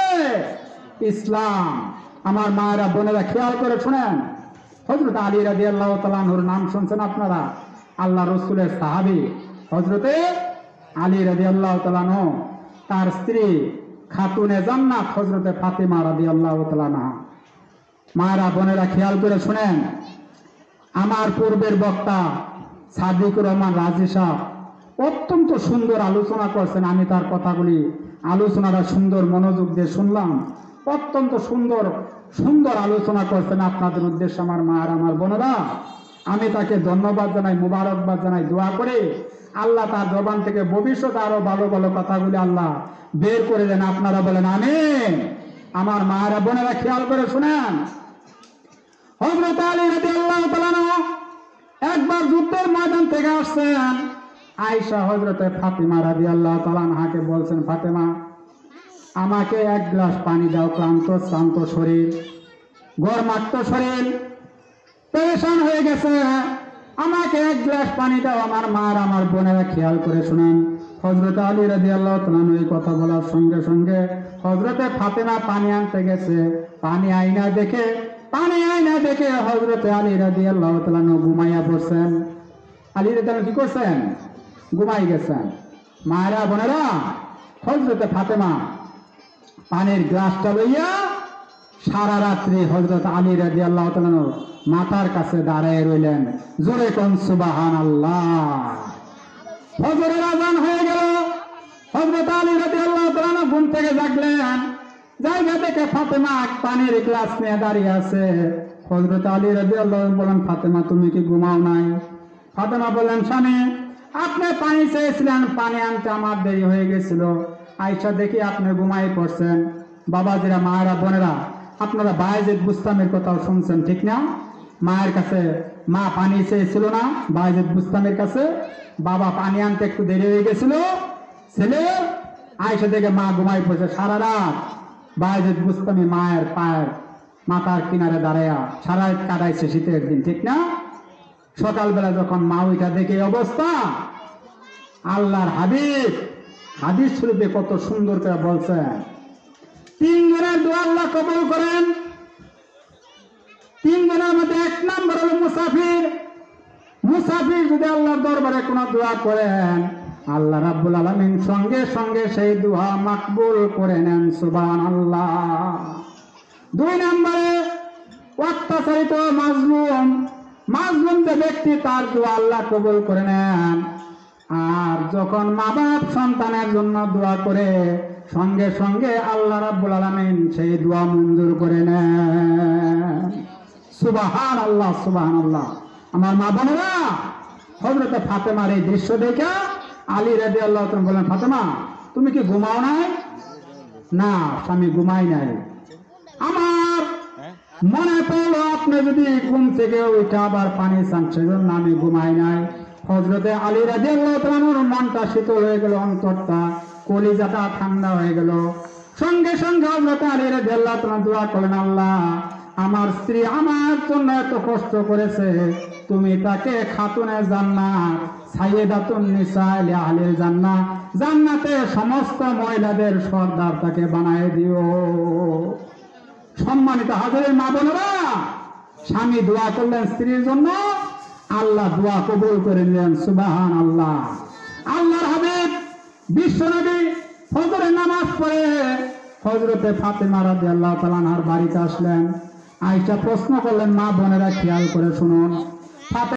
ইসলাম। আমার মায়েরা বোনেরা, খেয়াল করে শুনেন, হযরত আলী রাদিয়াল্লাহু তাআলা আনহুর নাম শুনছেন আপনারা? আল্লাহ রসুলের সাহাবী হযরতে আলী রাদিয়াল্লাহু তাআলা আনহু, তার স্ত্রী খাতুনে জান্নাত হযরতে ফাতিমা রাদিয়াল্লাহু তাআলা আনহা। মায়েরা বোনেরা, খেয়াল করে শুনেন, আমার পূর্বের বক্তা সাদিকুর রহমান রাজি সাহেব অত্যন্ত সুন্দর আলোচনা করছেন। আমি তার কথাগুলি, আলোচনাটা সুন্দর মনোযোগ দিয়ে শুনলাম। অত্যন্ত সুন্দর সুন্দর আলোচনা করছেন। আপনাদের উদ্দেশ্যে আমার মা আর আমার বোনেরা, আমি তাকে ধন্যবাদ জানাই, মুবারকবাদ জানাই। দোয়া করে আল্লাহ তার জবান থেকে ভবিষ্যতে আরো ভালো ভালো কথাগুলি আল্লাহ বের করে দেন। আপনারা বলেন আমিন। আমার মায়েরা বোনেরা, খেয়াল করে শুনেন, হযরত আলী রাদিয়াল্লাহু তাআলা আনহু একবার যুদ্ধের ময়দান থেকে আসছেন। আয়েশা হযরতে ফাতিমা রাদিয়াল্লাহু তাআলা আনহাকে বলছেন, ফাতেমা, আমাকে 1 গ্লাস পানি দাও, ক্লান্ত শ্রান্ত শরীর, ঘর্মাক্ত শরীর, পেরেশান হয়ে গেছে, আমাকে 1 গ্লাস পানি দাও। আমার মা আর আমার বোনেরা, খেয়াল করে শুনেন, হযরত আলী রাদিয়াল্লাহু তাআলা আনহু এই কথা বলার সঙ্গে সঙ্গে হযরতে ফাতেমা পানি আনতে গেছে। পানি আইনা দেখে হযরতে আলী রাদিয়াল্লাহু তাআলা আনহু ঘুমাইয়া পড়ছেন। আলী রাদিয়াল্লাহু কি করছেন? ঘুমাই গেছেন। মায়েরা বোনেরা, হযরতে ফাতেমা পানির গ্লাসটা লইয়া সারা রাত্রি হযরত আলী রাদিয়াল্লাহু তাআলা আনহু মাথার কাছে দাঁড়ায় রইলেন। জোরে কোন সুবহানাল্লাহ। ফজরের আযান হয়ে গেল। হযরত আলী রাদিয়াল্লাহু তাআলা আনহু ঘুম থেকে জাগলেন। জায়গা থেকে ফাতেমা পানির গ্লাস নিয়ে দাঁড়িয়ে আছে। হযরত আলী রাদিয়াল্লাহু তাআলা বলেন, ফাতেমা, তুমি কি ঘুমাও নাই? ফাতেমা বললেন, স্বামী, আপনি পানি চেয়েছিলেন, পানি আনতে আমার দেরি হয়ে গেছিল, আয়েশা দেখি আপনি ঘুমাই পড়ছেন। বাবাজিরা, মায়েরা বোনেরা, আপনারা বায়েজিদ বুস্তামের কথাও শুনছেন, ঠিক না? মায়ের কাছে মা পানি চেয়েছিল না, বায়েজিদ বুস্তামের কাছে বাবা পানি আনতে একটু দেরি হয়ে গেছিল, ছেলে আয়েশা দেখে মা ঘুমাই পড়ছে। সারা রাত বায়েজিদ বুস্তামি মায়ের পায়ের মাথার কিনারে দাঁড়ায়া সারা রাত কাটাইছে শীতের দিন, ঠিক না? সকালবেলা যখন মা ওইটা দেখে অবস্থা, আল্লাহর হাবিব হাদিস শরীফে কত সুন্দর করে বলছেন, 3 জনের দোয়া আল্লাহ কবুল করেন। 3 জনের মধ্যে 1 নম্বর হলো মুসাফির। মুসাফির যদি আল্লাহর দরবারে কোনো দোয়া করেন, আল্লাহ রাব্বুল আলামিন সঙ্গে সঙ্গে সেই দোয়া মাকবুল করে নেন। সুবহানাল্লাহ। 2 নম্বরে অত্যাচারিত মাজলুম যে ব্যক্তি, তার দোয়া আল্লাহ কবুল করে নেন। আর যখন মা বাপ সন্তানের জন্য দোয়া করে সঙ্গে সঙ্গে আল্লাহ রাব্বুল আলামিন সেই দোয়া মঞ্জুর করে নেন। সুবহানাল্লাহ, সুবহানাল্লাহ। আমার মা বোনেরা, হযরত ফাতেমার এই দৃশ্য দেখে আলী রাদিয়াল্লাহু তাআলা বলেন, ফাতেমা তুমি কি ঘুমাও নাই? না স্বামী, ঘুমাই নাই। আমার মনে পড়লো আপনি যদি ঘুম থেকে ওইটা আবার পানি চান, সেজন্য আমি ঘুমাই নাই। হযরতে আলী রাদিয়াল্লাহু তাআলার মনটা শীতল হয়ে গেল, অন্তরটা কলিজাটা ঠান্ডা হয়ে গেল। সঙ্গে সঙ্গে হযরতে আলী রাদিয়াল্লাহু তাআলা দোয়া করলেন, আল্লাহ আমার স্ত্রী আমার জন্য এত কষ্ট করেছে, তুমি তাকে খাতুনে জান্নাত, সাইয়্যিদাতুন নিসা আহলিল জান্নাহ, জান্নাতে সমস্ত মহিলাদের সর্দার তাকে বানায় দিও। সম্মানিত হাজির মা বোনেরা, স্বামী দোয়া করলেন স্ত্রীর জন্য, আল্লাহ দোয়া কবুল করে নিলেন। সুবহানাল্লাহ। আল্লাহর হাবিব বিশ্বনবী ফজরের নামাজ পড়ে হযরতে ফাতেমা রাদিয়াল্লাহু তাআলা আনহার বাড়িতে আসলেন। আয়েশা প্রশ্ন করলেন, মা বোনেরা খেয়াল করে শুনুন,